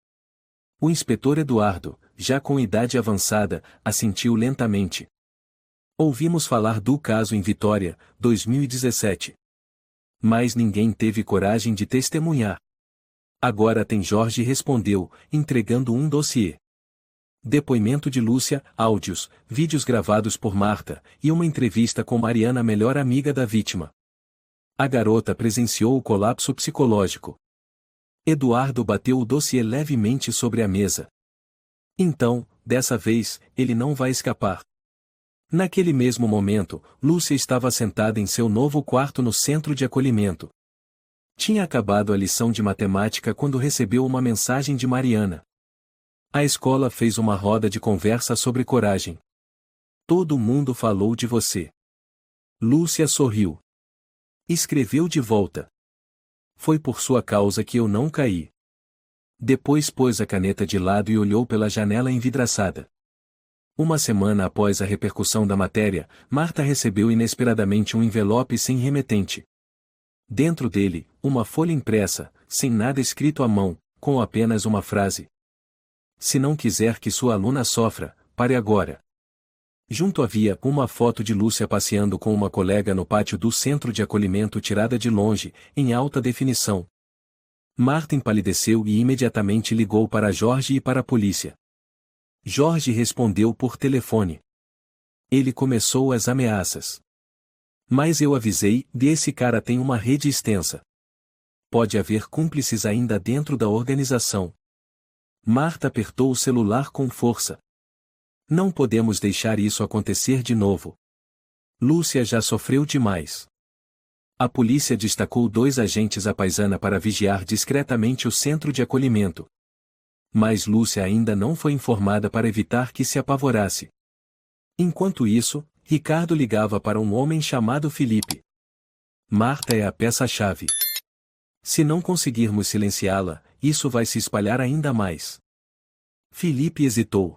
O inspetor Eduardo, já com idade avançada, assentiu lentamente. Ouvimos falar do caso em Vitória, 2017. Mas ninguém teve coragem de testemunhar. Agora tem, Jorge respondeu, entregando um dossiê. Depoimento de Lúcia, áudios, vídeos gravados por Marta, e uma entrevista com Mariana, melhor amiga da vítima. A garota presenciou o colapso psicológico. Eduardo bateu o dossiê levemente sobre a mesa. Então, dessa vez, ele não vai escapar. Naquele mesmo momento, Lúcia estava sentada em seu novo quarto no centro de acolhimento. Tinha acabado a lição de matemática quando recebeu uma mensagem de Mariana. A escola fez uma roda de conversa sobre coragem. Todo mundo falou de você. Lúcia sorriu. Escreveu de volta. Foi por sua causa que eu não caí. Depois pôs a caneta de lado e olhou pela janela envidraçada. Uma semana após a repercussão da matéria, Marta recebeu inesperadamente um envelope sem remetente. Dentro dele, uma folha impressa, sem nada escrito à mão, com apenas uma frase. Se não quiser que sua aluna sofra, pare agora. Junto havia uma foto de Lúcia passeando com uma colega no pátio do centro de acolhimento, tirada de longe, em alta definição. Marta empalideceu e imediatamente ligou para Jorge e para a polícia. Jorge respondeu por telefone. Ele começou as ameaças. Mas eu avisei, esse cara tem uma rede extensa. Pode haver cúmplices ainda dentro da organização. Marta apertou o celular com força. Não podemos deixar isso acontecer de novo. Lúcia já sofreu demais. A polícia destacou 2 agentes à paisana para vigiar discretamente o centro de acolhimento. Mas Lúcia ainda não foi informada para evitar que se apavorasse. Enquanto isso, Ricardo ligava para um homem chamado Felipe. Marta é a peça-chave. Se não conseguirmos silenciá-la, isso vai se espalhar ainda mais. Felipe hesitou.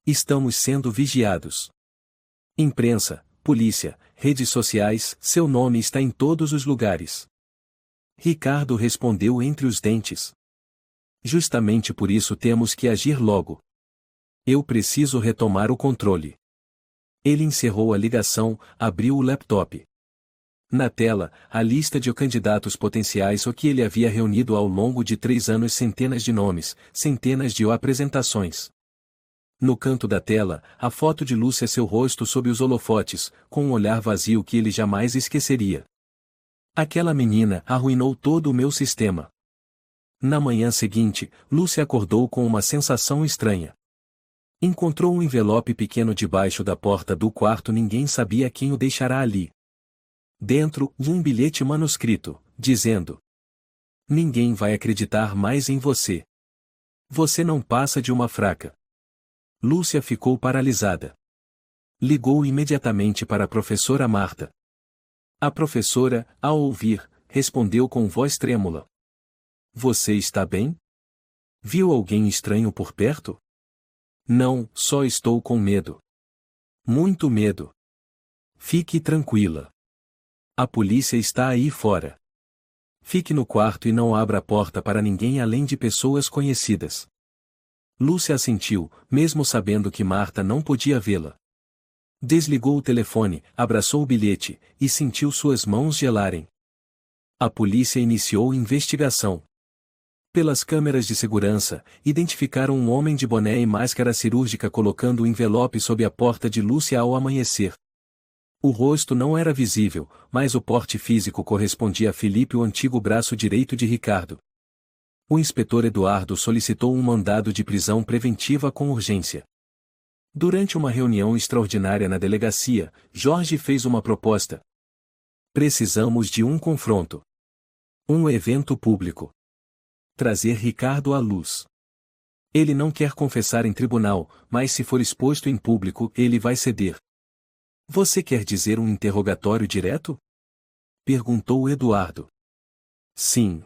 Estamos sendo vigiados. Imprensa, polícia, redes sociais, seu nome está em todos os lugares. Ricardo respondeu entre os dentes. Justamente por isso temos que agir logo. Eu preciso retomar o controle. Ele encerrou a ligação, abriu o laptop. Na tela, a lista de candidatos potenciais, o que ele havia reunido ao longo de 3 anos, centenas de nomes, centenas de apresentações. No canto da tela, a foto de Lúcia, seu rosto sob os holofotes, com um olhar vazio que ele jamais esqueceria. Aquela menina arruinou todo o meu sistema. Na manhã seguinte, Lúcia acordou com uma sensação estranha. Encontrou um envelope pequeno debaixo da porta do quarto, ninguém sabia quem o deixará ali. Dentro, um bilhete manuscrito, dizendo: ninguém vai acreditar mais em você. Você não passa de uma fraca. Lúcia ficou paralisada. Ligou imediatamente para a professora Marta. A professora, ao ouvir, respondeu com voz trêmula: você está bem? Viu alguém estranho por perto? Não, só estou com medo. Muito medo. Fique tranquila. A polícia está aí fora. Fique no quarto e não abra a porta para ninguém além de pessoas conhecidas. Lúcia assentiu, mesmo sabendo que Marta não podia vê-la. Desligou o telefone, abraçou o bilhete, e sentiu suas mãos gelarem. A polícia iniciou investigação. Pelas câmeras de segurança, identificaram um homem de boné e máscara cirúrgica colocando o envelope sob a porta de Lúcia ao amanhecer. O rosto não era visível, mas o porte físico correspondia a Felipe, o antigo braço direito de Ricardo. O inspetor Eduardo solicitou um mandado de prisão preventiva com urgência. Durante uma reunião extraordinária na delegacia, Jorge fez uma proposta. Precisamos de um confronto. Um evento público. Trazer Ricardo à luz. Ele não quer confessar em tribunal, mas se for exposto em público, ele vai ceder. Você quer dizer um interrogatório direto? Perguntou Eduardo. Sim.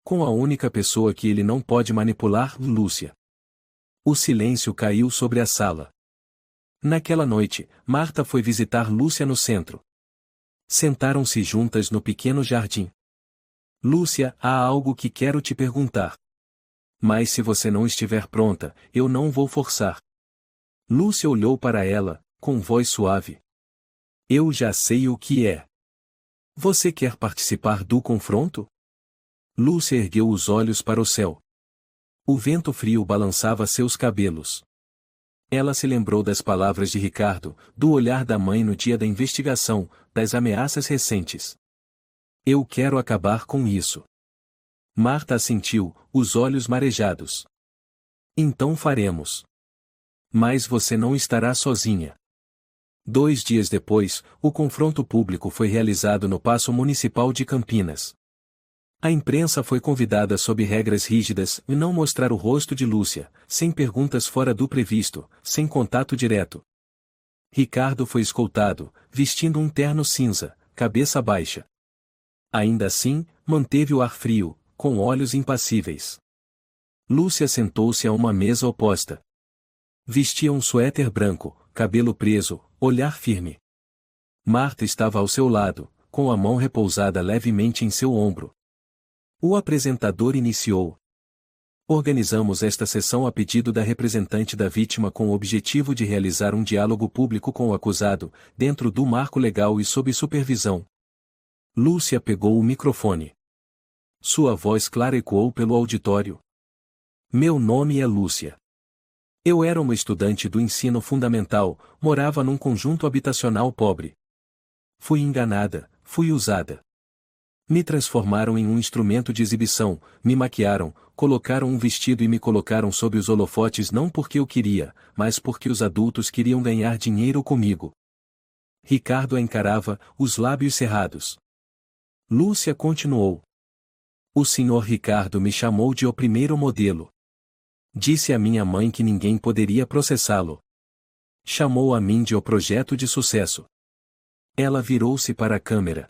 Com a única pessoa que ele não pode manipular, Lúcia. O silêncio caiu sobre a sala. Naquela noite, Marta foi visitar Lúcia no centro. Sentaram-se juntas no pequeno jardim. Lúcia, há algo que quero te perguntar. Mas se você não estiver pronta, eu não vou forçar. Lúcia olhou para ela, com voz suave. Eu já sei o que é. Você quer participar do confronto? Lúcia ergueu os olhos para o céu. O vento frio balançava seus cabelos. Ela se lembrou das palavras de Ricardo, do olhar da mãe no dia da investigação, das ameaças recentes. Eu quero acabar com isso. Marta assentiu, os olhos marejados. Então faremos. Mas você não estará sozinha. 2 dias depois, o confronto público foi realizado no Paço Municipal de Campinas. A imprensa foi convidada sob regras rígidas e não mostrar o rosto de Lúcia, sem perguntas fora do previsto, sem contato direto. Ricardo foi escoltado, vestindo um terno cinza, cabeça baixa. Ainda assim, manteve o ar frio, com olhos impassíveis. Lúcia sentou-se a uma mesa oposta. Vestia um suéter branco, cabelo preso, olhar firme. Marta estava ao seu lado, com a mão repousada levemente em seu ombro. O apresentador iniciou. Organizamos esta sessão a pedido da representante da vítima com o objetivo de realizar um diálogo público com o acusado, dentro do marco legal e sob supervisão. Lúcia pegou o microfone. Sua voz clara ecoou pelo auditório. Meu nome é Lúcia. Eu era uma estudante do ensino fundamental, morava num conjunto habitacional pobre. Fui enganada, fui usada. Me transformaram em um instrumento de exibição, me maquiaram, colocaram um vestido e me colocaram sob os holofotes não porque eu queria, mas porque os adultos queriam ganhar dinheiro comigo. Ricardo a encarava, os lábios cerrados. Lúcia continuou. O senhor Ricardo me chamou de o primeiro modelo. Disse à minha mãe que ninguém poderia processá-lo. Chamou a mim de o projeto de sucesso. Ela virou-se para a câmera.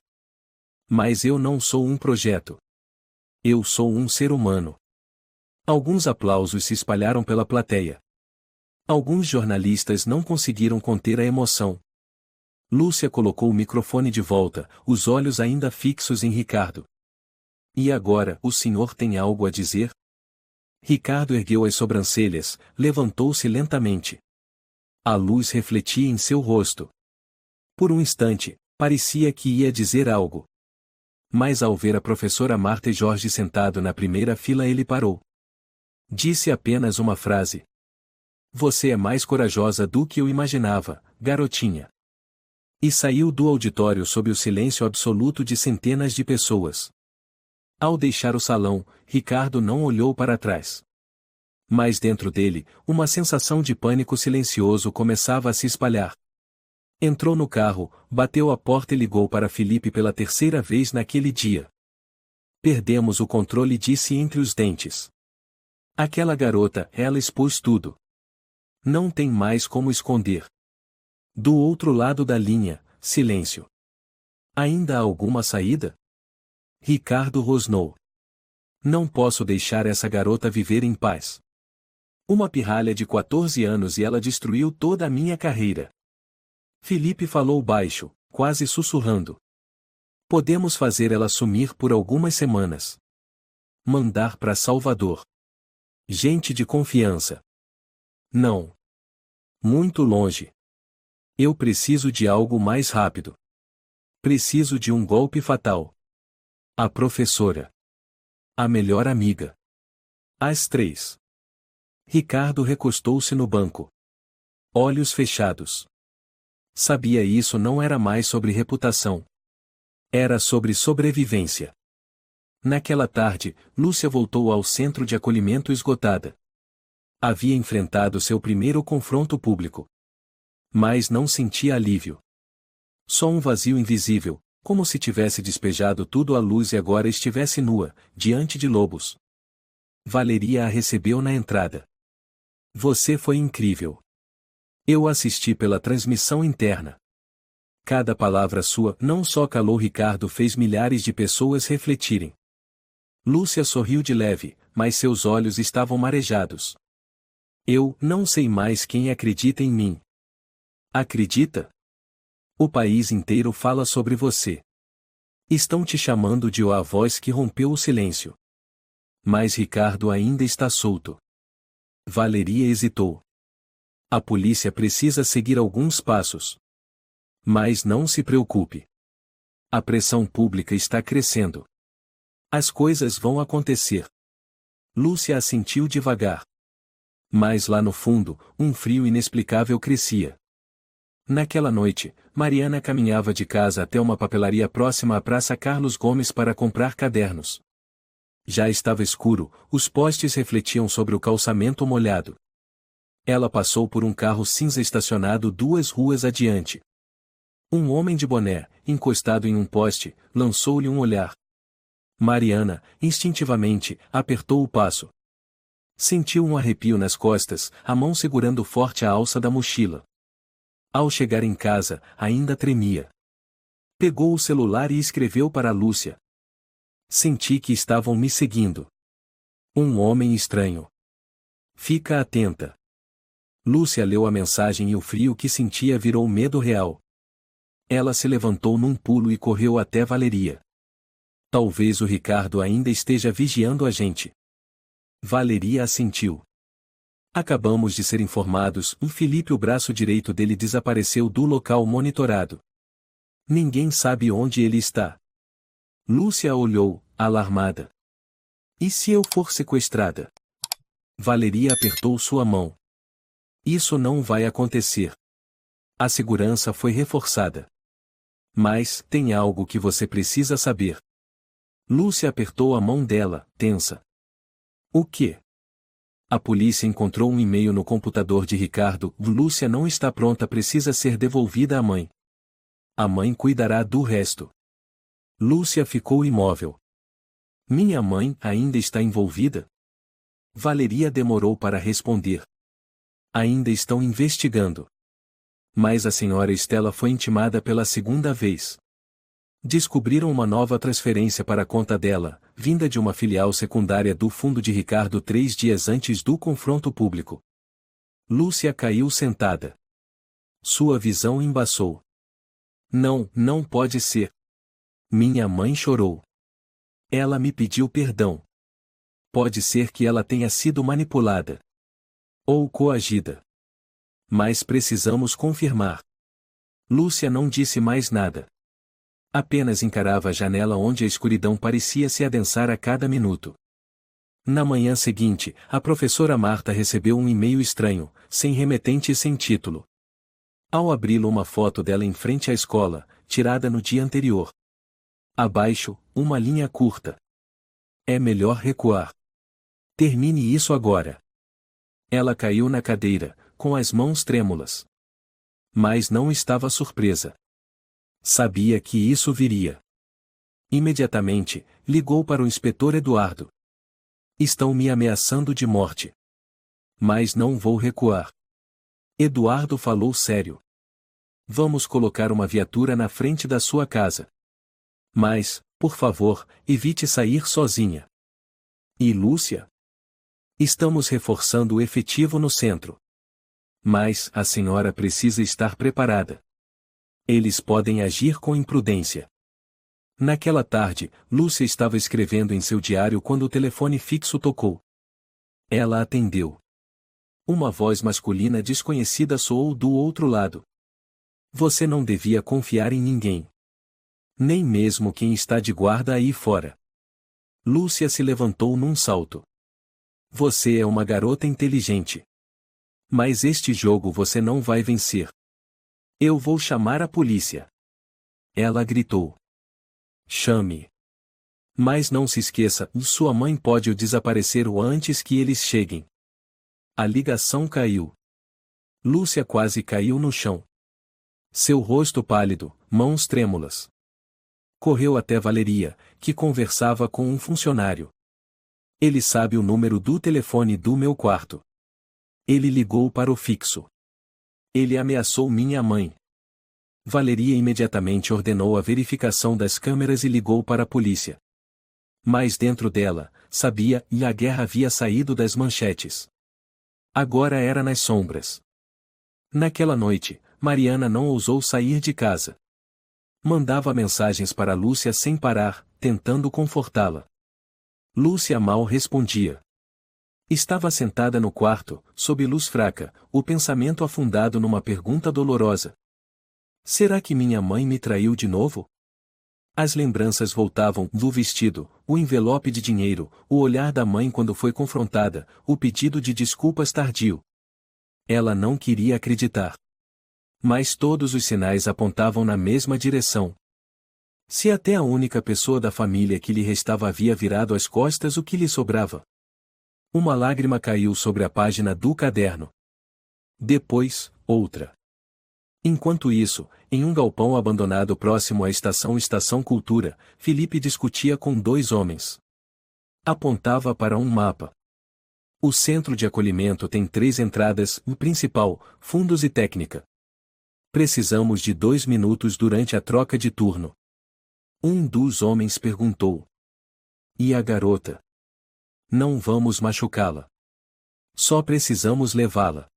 Mas eu não sou um projeto. Eu sou um ser humano. Alguns aplausos se espalharam pela plateia. Alguns jornalistas não conseguiram conter a emoção. Lúcia colocou o microfone de volta, os olhos ainda fixos em Ricardo. E agora, o senhor tem algo a dizer? Ricardo ergueu as sobrancelhas, levantou-se lentamente. A luz refletia em seu rosto. Por um instante, parecia que ia dizer algo. Mas ao ver a professora Marta e Jorge sentado na primeira fila ele parou. Disse apenas uma frase. Você é mais corajosa do que eu imaginava, garotinha. E saiu do auditório sob o silêncio absoluto de centenas de pessoas. Ao deixar o salão, Ricardo não olhou para trás. Mas dentro dele, uma sensação de pânico silencioso começava a se espalhar. Entrou no carro, bateu a porta e ligou para Felipe pela terceira vez naquele dia. Perdemos o controle, disse entre os dentes. Aquela garota, ela expôs tudo. Não tem mais como esconder. Do outro lado da linha, silêncio. Ainda há alguma saída? Ricardo rosnou. Não posso deixar essa garota viver em paz. Uma pirralha de 14 anos e ela destruiu toda a minha carreira. Felipe falou baixo, quase sussurrando. Podemos fazer ela sumir por algumas semanas. Mandar para Salvador. Gente de confiança. Não. Muito longe. Eu preciso de algo mais rápido. Preciso de um golpe fatal. A professora. A melhor amiga. Às 3. Ricardo recostou-se no banco. Olhos fechados. Sabia, isso não era mais sobre reputação. Era sobre sobrevivência. Naquela tarde, Lúcia voltou ao centro de acolhimento esgotada. Havia enfrentado seu primeiro confronto público. Mas não sentia alívio. Só um vazio invisível, como se tivesse despejado tudo à luz e agora estivesse nua, diante de lobos. Valeria a recebeu na entrada. Você foi incrível. Eu assisti pela transmissão interna. Cada palavra sua não só calou Ricardo, fez milhares de pessoas refletirem. Lúcia sorriu de leve, mas seus olhos estavam marejados. Eu não sei mais quem acredita em mim. Acredita? O país inteiro fala sobre você. Estão te chamando de a voz que rompeu o silêncio. Mas Ricardo ainda está solto. Valeria hesitou. A polícia precisa seguir alguns passos. Mas não se preocupe. A pressão pública está crescendo. As coisas vão acontecer. Lúcia assentiu devagar. Mas lá no fundo, um frio inexplicável crescia. Naquela noite, Mariana caminhava de casa até uma papelaria próxima à Praça Carlos Gomes para comprar cadernos. Já estava escuro, os postes refletiam sobre o calçamento molhado. Ela passou por um carro cinza estacionado 2 ruas adiante. Um homem de boné, encostado em um poste, lançou-lhe um olhar. Mariana, instintivamente, apertou o passo. Sentiu um arrepio nas costas, a mão segurando forte a alça da mochila. Ao chegar em casa, ainda tremia. Pegou o celular e escreveu para Lúcia. Senti que estavam me seguindo. Um homem estranho. Fica atenta. Lúcia leu a mensagem e o frio que sentia virou medo real. Ela se levantou num pulo e correu até Valeria. Talvez o Ricardo ainda esteja vigiando a gente. Valeria assentiu. Acabamos de ser informados, Felipe, o braço direito dele, desapareceu do local monitorado. Ninguém sabe onde ele está. Lúcia olhou, alarmada. E se eu for sequestrada? Valeria apertou sua mão. Isso não vai acontecer. A segurança foi reforçada. Mas, tem algo que você precisa saber. Lúcia apertou a mão dela, tensa. O quê? A polícia encontrou um e-mail no computador de Ricardo. Lúcia não está pronta, precisa ser devolvida à mãe. A mãe cuidará do resto. Lúcia ficou imóvel. Minha mãe ainda está envolvida? Valeria demorou para responder. Ainda estão investigando. Mas a senhora Estela foi intimada pela 2ª vez. Descobriram uma nova transferência para a conta dela, vinda de uma filial secundária do fundo de Ricardo 3 dias antes do confronto público. Lúcia caiu sentada. Sua visão embaçou. Não pode ser. Minha mãe chorou. Ela me pediu perdão. Pode ser que ela tenha sido manipulada. Ou coagida. Mas precisamos confirmar. Lúcia não disse mais nada. Apenas encarava a janela onde a escuridão parecia se adensar a cada minuto. Na manhã seguinte, a professora Marta recebeu um e-mail estranho, sem remetente e sem título. Ao abri-lo, uma foto dela em frente à escola, tirada no dia anterior. Abaixo, uma linha curta. É melhor recuar. Termine isso agora. Ela caiu na cadeira, com as mãos trêmulas. Mas não estava surpresa. Sabia que isso viria. Imediatamente, ligou para o inspetor Eduardo. Estão me ameaçando de morte. Mas não vou recuar. Eduardo falou sério. Vamos colocar uma viatura na frente da sua casa. Mas, por favor, evite sair sozinha. E Lúcia? Estamos reforçando o efetivo no centro. Mas a senhora precisa estar preparada. Eles podem agir com imprudência. Naquela tarde, Lúcia estava escrevendo em seu diário quando o telefone fixo tocou. Ela atendeu. Uma voz masculina desconhecida soou do outro lado. Você não devia confiar em ninguém. Nem mesmo quem está de guarda aí fora. Lúcia se levantou num salto. Você é uma garota inteligente. Mas este jogo você não vai vencer. Eu vou chamar a polícia. Ela gritou. Chame. Mas não se esqueça, sua mãe pode desaparecer antes que eles cheguem. A ligação caiu. Lúcia quase caiu no chão. Seu rosto pálido, mãos trêmulas. Correu até Valeria, que conversava com um funcionário. Ele sabe o número do telefone do meu quarto. Ele ligou para o fixo. Ele ameaçou minha mãe. Valeria imediatamente ordenou a verificação das câmeras e ligou para a polícia. Mas dentro dela, sabia, e a guerra havia saído das manchetes. Agora era nas sombras. Naquela noite, Mariana não ousou sair de casa. Mandava mensagens para Lúcia sem parar, tentando confortá-la. Lúcia mal respondia. Estava sentada no quarto, sob luz fraca, o pensamento afundado numa pergunta dolorosa. Será que minha mãe me traiu de novo? As lembranças voltavam do vestido, o envelope de dinheiro, o olhar da mãe quando foi confrontada, o pedido de desculpas tardio. Ela não queria acreditar. Mas todos os sinais apontavam na mesma direção. Se até a única pessoa da família que lhe restava havia virado as costas, o que lhe sobrava? Uma lágrima caiu sobre a página do caderno. Depois, outra. Enquanto isso, em um galpão abandonado próximo à Estação Cultura, Felipe discutia com dois homens. Apontava para um mapa. O centro de acolhimento tem 3 entradas, principal, fundos e técnica. Precisamos de 2 minutos durante a troca de turno. Um dos homens perguntou. E a garota? Não vamos machucá-la. Só precisamos levá-la.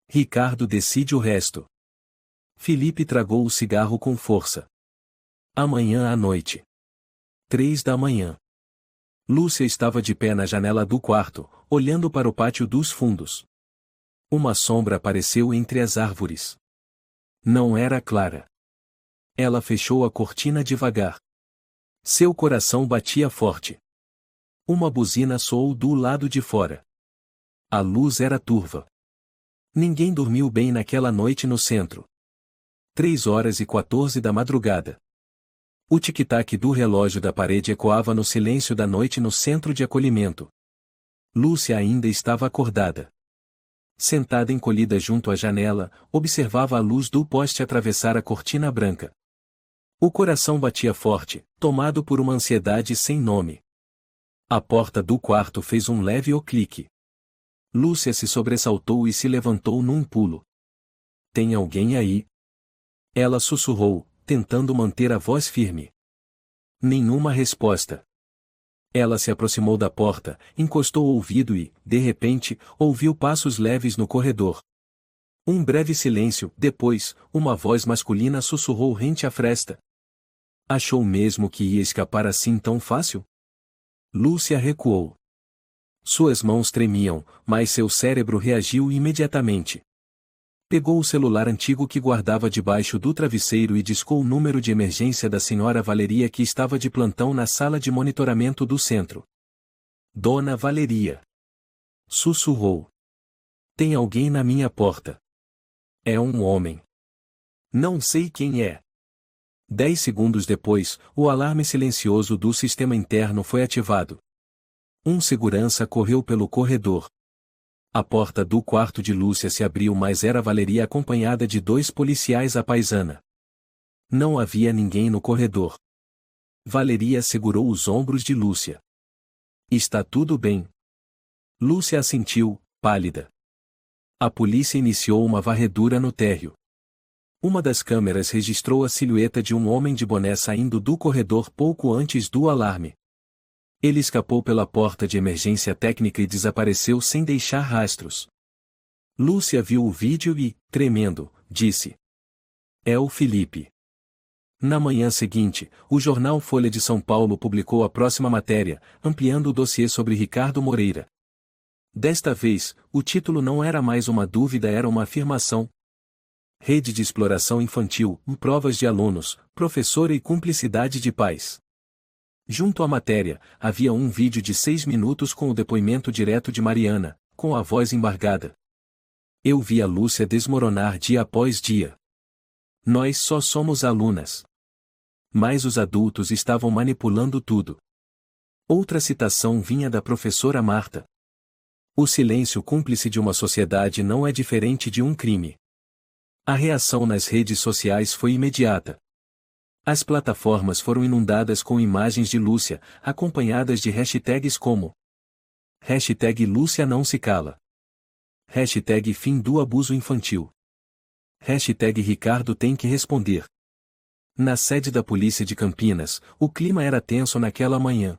Ricardo decide o resto. Felipe tragou o cigarro com força. Amanhã à noite. 3 da manhã. Lúcia estava de pé na janela do quarto, olhando para o pátio dos fundos. Uma sombra apareceu entre as árvores. Não era Clara. Ela fechou a cortina devagar. Seu coração batia forte. Uma buzina soou do lado de fora. A luz era turva. Ninguém dormiu bem naquela noite no centro. 3h14 da madrugada. O tic-tac do relógio da parede ecoava no silêncio da noite no centro de acolhimento. Lúcia ainda estava acordada. Sentada encolhida junto à janela, observava a luz do poste atravessar a cortina branca. O coração batia forte, tomado por uma ansiedade sem nome. A porta do quarto fez um leve clique. Lúcia se sobressaltou e se levantou num pulo. Tem alguém aí? Ela sussurrou, tentando manter a voz firme. Nenhuma resposta. Ela se aproximou da porta, encostou o ouvido e, de repente, ouviu passos leves no corredor. Um breve silêncio, depois, uma voz masculina sussurrou rente à fresta. Achou mesmo que ia escapar assim tão fácil? Lúcia recuou. Suas mãos tremiam, mas seu cérebro reagiu imediatamente. Pegou o celular antigo que guardava debaixo do travesseiro e discou o número de emergência da senhora Valeria que estava de plantão na sala de monitoramento do centro. Dona Valeria. Sussurrou. Tem alguém na minha porta. É um homem. Não sei quem é. 10 segundos depois, o alarme silencioso do sistema interno foi ativado. Um segurança correu pelo corredor. A porta do quarto de Lúcia se abriu, mas era Valeria acompanhada de 2 policiais à paisana. Não havia ninguém no corredor. Valeria segurou os ombros de Lúcia. Está tudo bem. Lúcia assentiu, pálida. A polícia iniciou uma varredura no térreo. Uma das câmeras registrou a silhueta de um homem de boné saindo do corredor pouco antes do alarme. Ele escapou pela porta de emergência técnica e desapareceu sem deixar rastros. Lúcia viu o vídeo e, tremendo, disse: É o Felipe. Na manhã seguinte, o jornal Folha de São Paulo publicou a próxima matéria, ampliando o dossiê sobre Ricardo Moreira. Desta vez, o título não era mais uma dúvida, era uma afirmação. Rede de exploração infantil, provas de alunos, professora e cumplicidade de pais. Junto à matéria, havia um vídeo de 6 minutos com o depoimento direto de Mariana, com a voz embargada. Eu vi a Lúcia desmoronar dia após dia. Nós só somos alunas. Mas os adultos estavam manipulando tudo. Outra citação vinha da professora Marta. O silêncio cúmplice de uma sociedade não é diferente de um crime. A reação nas redes sociais foi imediata. As plataformas foram inundadas com imagens de Lúcia, acompanhadas de hashtags como #Lúcia não se cala, #fim do abuso infantil, #Ricardo tem que responder. Na sede da polícia de Campinas, o clima era tenso naquela manhã.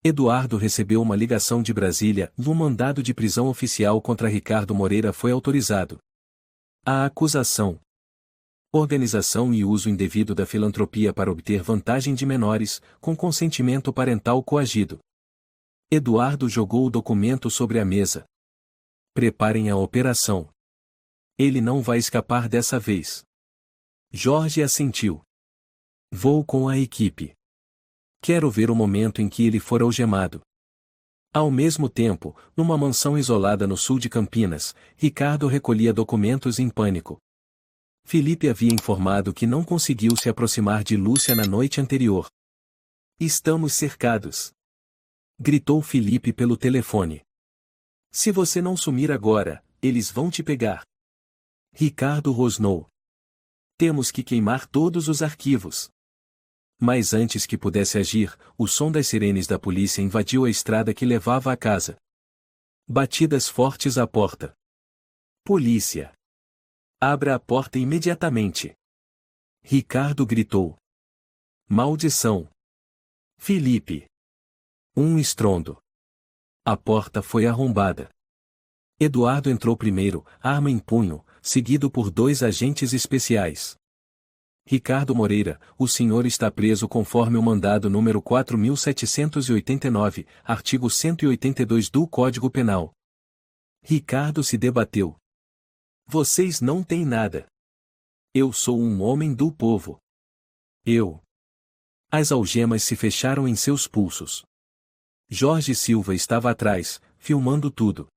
Eduardo recebeu uma ligação de Brasília e um mandado de prisão oficial contra Ricardo Moreira foi autorizado. A acusação, Organização e uso indevido da filantropia para obter vantagem de menores, com consentimento parental coagido. Eduardo jogou o documento sobre a mesa. Preparem a operação. Ele não vai escapar dessa vez. Jorge assentiu. Vou com a equipe. Quero ver o momento em que ele for algemado. Ao mesmo tempo, numa mansão isolada no sul de Campinas, Ricardo recolhia documentos em pânico. Felipe havia informado que não conseguiu se aproximar de Lúcia na noite anterior. Estamos cercados. Gritou Felipe pelo telefone. Se você não sumir agora, eles vão te pegar. Ricardo rosnou. Temos que queimar todos os arquivos. Mas antes que pudesse agir, o som das sirenes da polícia invadiu a estrada que levava à casa. Batidas fortes à porta. Polícia! Abra a porta imediatamente! Ricardo gritou. Maldição! Felipe! Um estrondo. A porta foi arrombada. Eduardo entrou primeiro, arma em punho, seguido por 2 agentes especiais. Ricardo Moreira, o senhor está preso conforme o mandado número 4.789, artigo 182 do Código Penal. Ricardo se debateu. Vocês não têm nada. Eu sou um homem do povo. As algemas se fecharam em seus pulsos. Jorge Silva estava atrás, filmando tudo.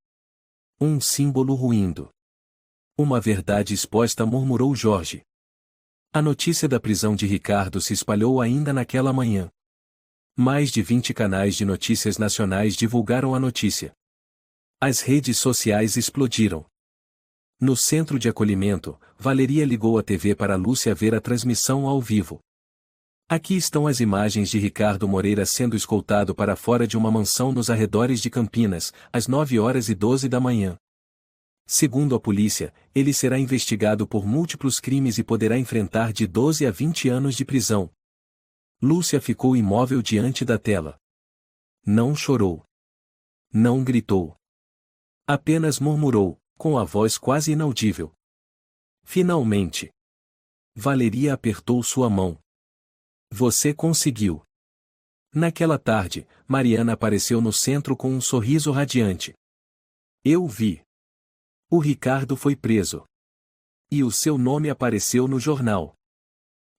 Um símbolo ruindo. Uma verdade exposta, murmurou Jorge. A notícia da prisão de Ricardo se espalhou ainda naquela manhã. Mais de 20 canais de notícias nacionais divulgaram a notícia. As redes sociais explodiram. No centro de acolhimento, Valeria ligou a TV para Lúcia ver a transmissão ao vivo. Aqui estão as imagens de Ricardo Moreira sendo escoltado para fora de uma mansão nos arredores de Campinas, às 9h12 da manhã. Segundo a polícia, ele será investigado por múltiplos crimes e poderá enfrentar de 12 a 20 anos de prisão. Lúcia ficou imóvel diante da tela. Não chorou. Não gritou. Apenas murmurou, com a voz quase inaudível. Finalmente. Valeria apertou sua mão. Você conseguiu. Naquela tarde, Mariana apareceu no centro com um sorriso radiante. Eu vi. O Ricardo foi preso. E o seu nome apareceu no jornal.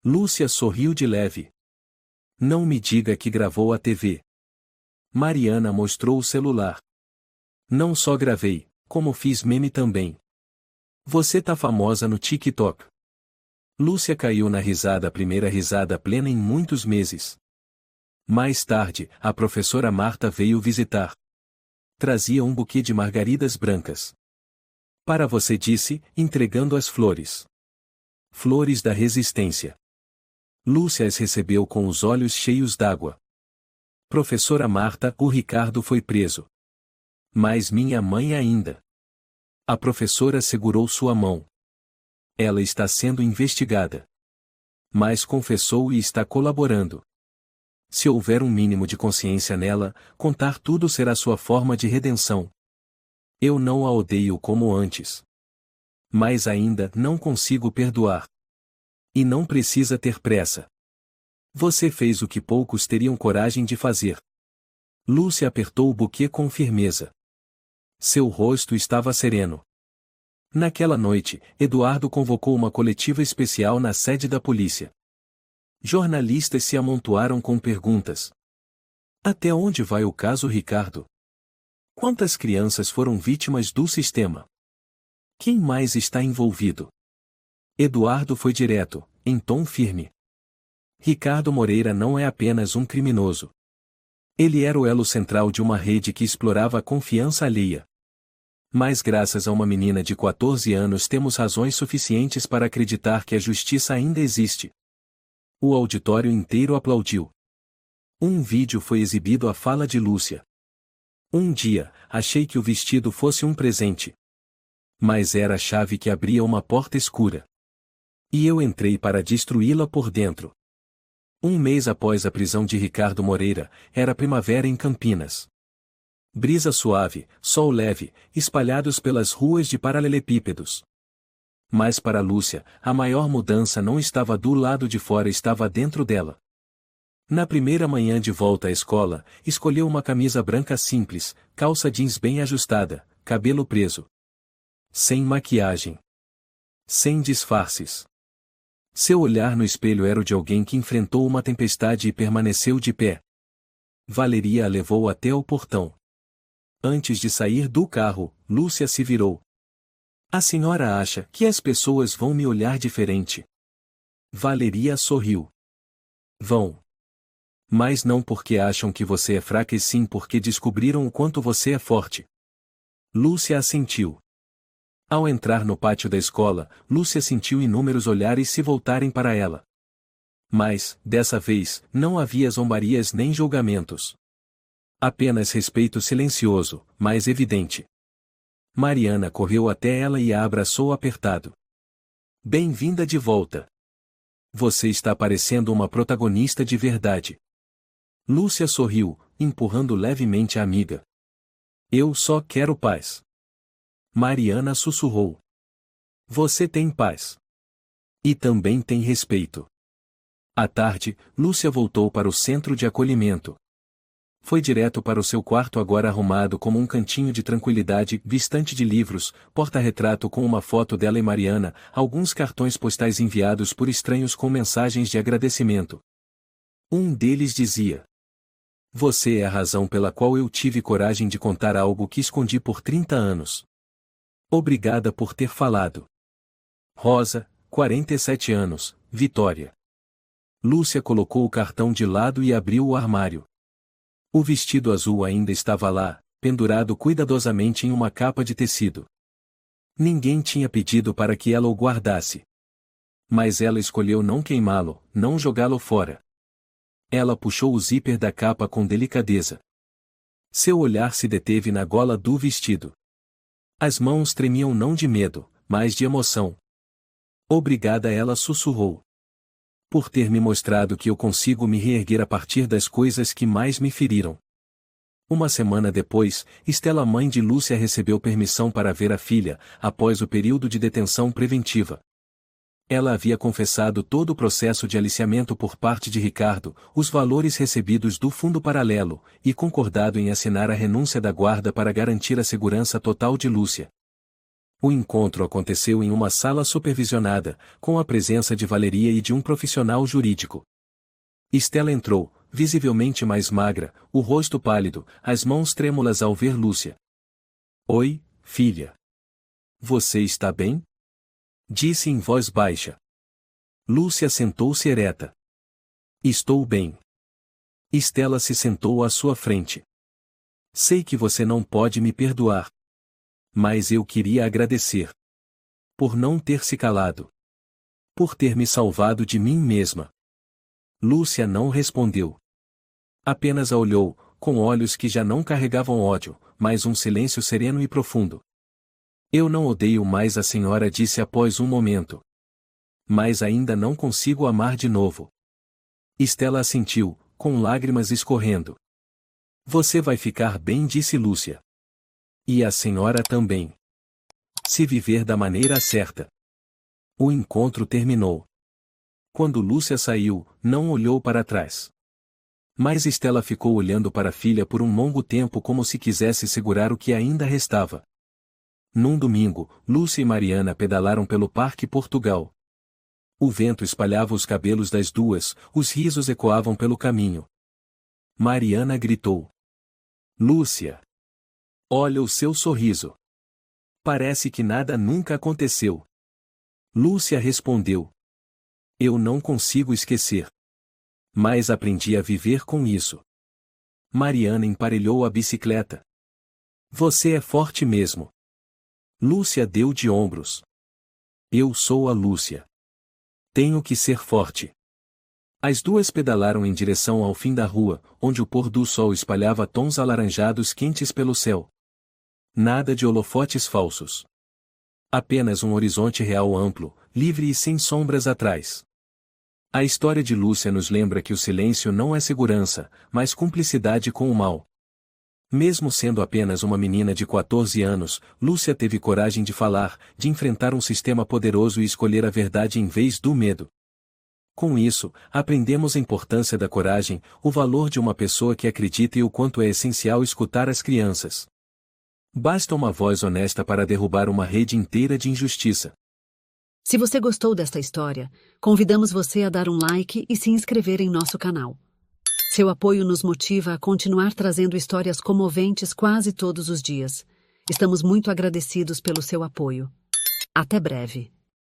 Lúcia sorriu de leve. Não me diga que gravou a TV. Mariana mostrou o celular. Não só gravei, como fiz meme também. Você tá famosa no TikTok. Lúcia caiu na risada, a primeira risada plena em muitos meses. Mais tarde, a professora Marta veio visitar. Trazia um buquê de margaridas brancas. Para você, disse, entregando as flores. Flores da resistência. Lúcia as recebeu com os olhos cheios d'água. Professora Marta, o Ricardo foi preso. Mas minha mãe ainda. A professora segurou sua mão. Ela está sendo investigada. Mas confessou e está colaborando. Se houver um mínimo de consciência nela, contar tudo será sua forma de redenção. Eu não a odeio como antes. Mas ainda não consigo perdoar. E não precisa ter pressa. Você fez o que poucos teriam coragem de fazer. Lúcia apertou o buquê com firmeza. Seu rosto estava sereno. Naquela noite, Eduardo convocou uma coletiva especial na sede da polícia. Jornalistas se amontoaram com perguntas. Até onde vai o caso Ricardo? Quantas crianças foram vítimas do sistema? Quem mais está envolvido? Eduardo foi direto, em tom firme. Ricardo Moreira não é apenas um criminoso. Ele era o elo central de uma rede que explorava a confiança alheia. Mas graças a uma menina de 14 anos temos razões suficientes para acreditar que a justiça ainda existe. O auditório inteiro aplaudiu. Um vídeo foi exibido à fala de Lúcia. Um dia, achei que o vestido fosse um presente. Mas era a chave que abria uma porta escura. E eu entrei para destruí-la por dentro. Um mês após a prisão de Ricardo Moreira, era primavera em Campinas. Brisa suave, sol leve, espalhados pelas ruas de paralelepípedos. Mas para Lúcia, a maior mudança não estava do lado de fora, estava dentro dela. Na primeira manhã de volta à escola, escolheu uma camisa branca simples, calça jeans bem ajustada, cabelo preso. Sem maquiagem. Sem disfarces. Seu olhar no espelho era o de alguém que enfrentou uma tempestade e permaneceu de pé. Valeria a levou até o portão. Antes de sair do carro, Lúcia se virou. A senhora acha que as pessoas vão me olhar diferente? Valeria sorriu. Vão. Mas não porque acham que você é fraca e sim porque descobriram o quanto você é forte. Lúcia assentiu. Ao entrar no pátio da escola, Lúcia sentiu inúmeros olhares se voltarem para ela. Mas, dessa vez, não havia zombarias nem julgamentos. Apenas respeito silencioso, mas evidente. Mariana correu até ela e a abraçou apertado. Bem-vinda de volta. Você está parecendo uma protagonista de verdade. Lúcia sorriu, empurrando levemente a amiga. Eu só quero paz. Mariana sussurrou. Você tem paz. E também tem respeito. À tarde, Lúcia voltou para o centro de acolhimento. Foi direto para o seu quarto agora arrumado como um cantinho de tranquilidade, estante de livros, porta-retrato com uma foto dela e Mariana, alguns cartões postais enviados por estranhos com mensagens de agradecimento. Um deles dizia: Você é a razão pela qual eu tive coragem de contar algo que escondi por 30 anos. Obrigada por ter falado. Rosa, 47 anos, Vitória. Lúcia colocou o cartão de lado e abriu o armário. O vestido azul ainda estava lá, pendurado cuidadosamente em uma capa de tecido. Ninguém tinha pedido para que ela o guardasse. Mas ela escolheu não queimá-lo, não jogá-lo fora. Ela puxou o zíper da capa com delicadeza. Seu olhar se deteve na gola do vestido. As mãos tremiam não de medo, mas de emoção. Obrigada, ela sussurrou. Por ter me mostrado que eu consigo me reerguer a partir das coisas que mais me feriram. Uma semana depois, Estela, mãe de Lúcia, recebeu permissão para ver a filha, após o período de detenção preventiva. Ela havia confessado todo o processo de aliciamento por parte de Ricardo, os valores recebidos do fundo paralelo, e concordado em assinar a renúncia da guarda para garantir a segurança total de Lúcia. O encontro aconteceu em uma sala supervisionada, com a presença de Valeria e de um profissional jurídico. Estela entrou, visivelmente mais magra, o rosto pálido, as mãos trêmulas ao ver Lúcia. Oi, filha. Você está bem? Disse em voz baixa. Lúcia sentou-se ereta. Estou bem. Estela se sentou à sua frente. Sei que você não pode me perdoar. Mas eu queria agradecer. Por não ter se calado. Por ter me salvado de mim mesma. Lúcia não respondeu. Apenas a olhou, com olhos que já não carregavam ódio, mas um silêncio sereno e profundo. Eu não odeio mais a senhora, disse após um momento. Mas ainda não consigo amar de novo. Estela assentiu, com lágrimas escorrendo. Você vai ficar bem, disse Lúcia. E a senhora também. Se viver da maneira certa. O encontro terminou. Quando Lúcia saiu, não olhou para trás. Mas Estela ficou olhando para a filha por um longo tempo como se quisesse segurar o que ainda restava. Num domingo, Lúcia e Mariana pedalaram pelo Parque Portugal. O vento espalhava os cabelos das duas, os risos ecoavam pelo caminho. Mariana gritou. Lúcia! Olha o seu sorriso. Parece que nada nunca aconteceu. Lúcia respondeu. Eu não consigo esquecer. Mas aprendi a viver com isso. Mariana emparelhou a bicicleta. Você é forte mesmo. Lúcia deu de ombros. Eu sou a Lúcia. Tenho que ser forte. As duas pedalaram em direção ao fim da rua, onde o pôr do sol espalhava tons alaranjados quentes pelo céu. Nada de holofotes falsos. Apenas um horizonte real amplo, livre e sem sombras atrás. A história de Lúcia nos lembra que o silêncio não é segurança, mas cumplicidade com o mal. Mesmo sendo apenas uma menina de 14 anos, Lúcia teve coragem de falar, de enfrentar um sistema poderoso e escolher a verdade em vez do medo. Com isso, aprendemos a importância da coragem, o valor de uma pessoa que acredita e o quanto é essencial escutar as crianças. Basta uma voz honesta para derrubar uma rede inteira de injustiça. Se você gostou desta história, convidamos você a dar um like e se inscrever em nosso canal. Seu apoio nos motiva a continuar trazendo histórias comoventes quase todos os dias. Estamos muito agradecidos pelo seu apoio. Até breve.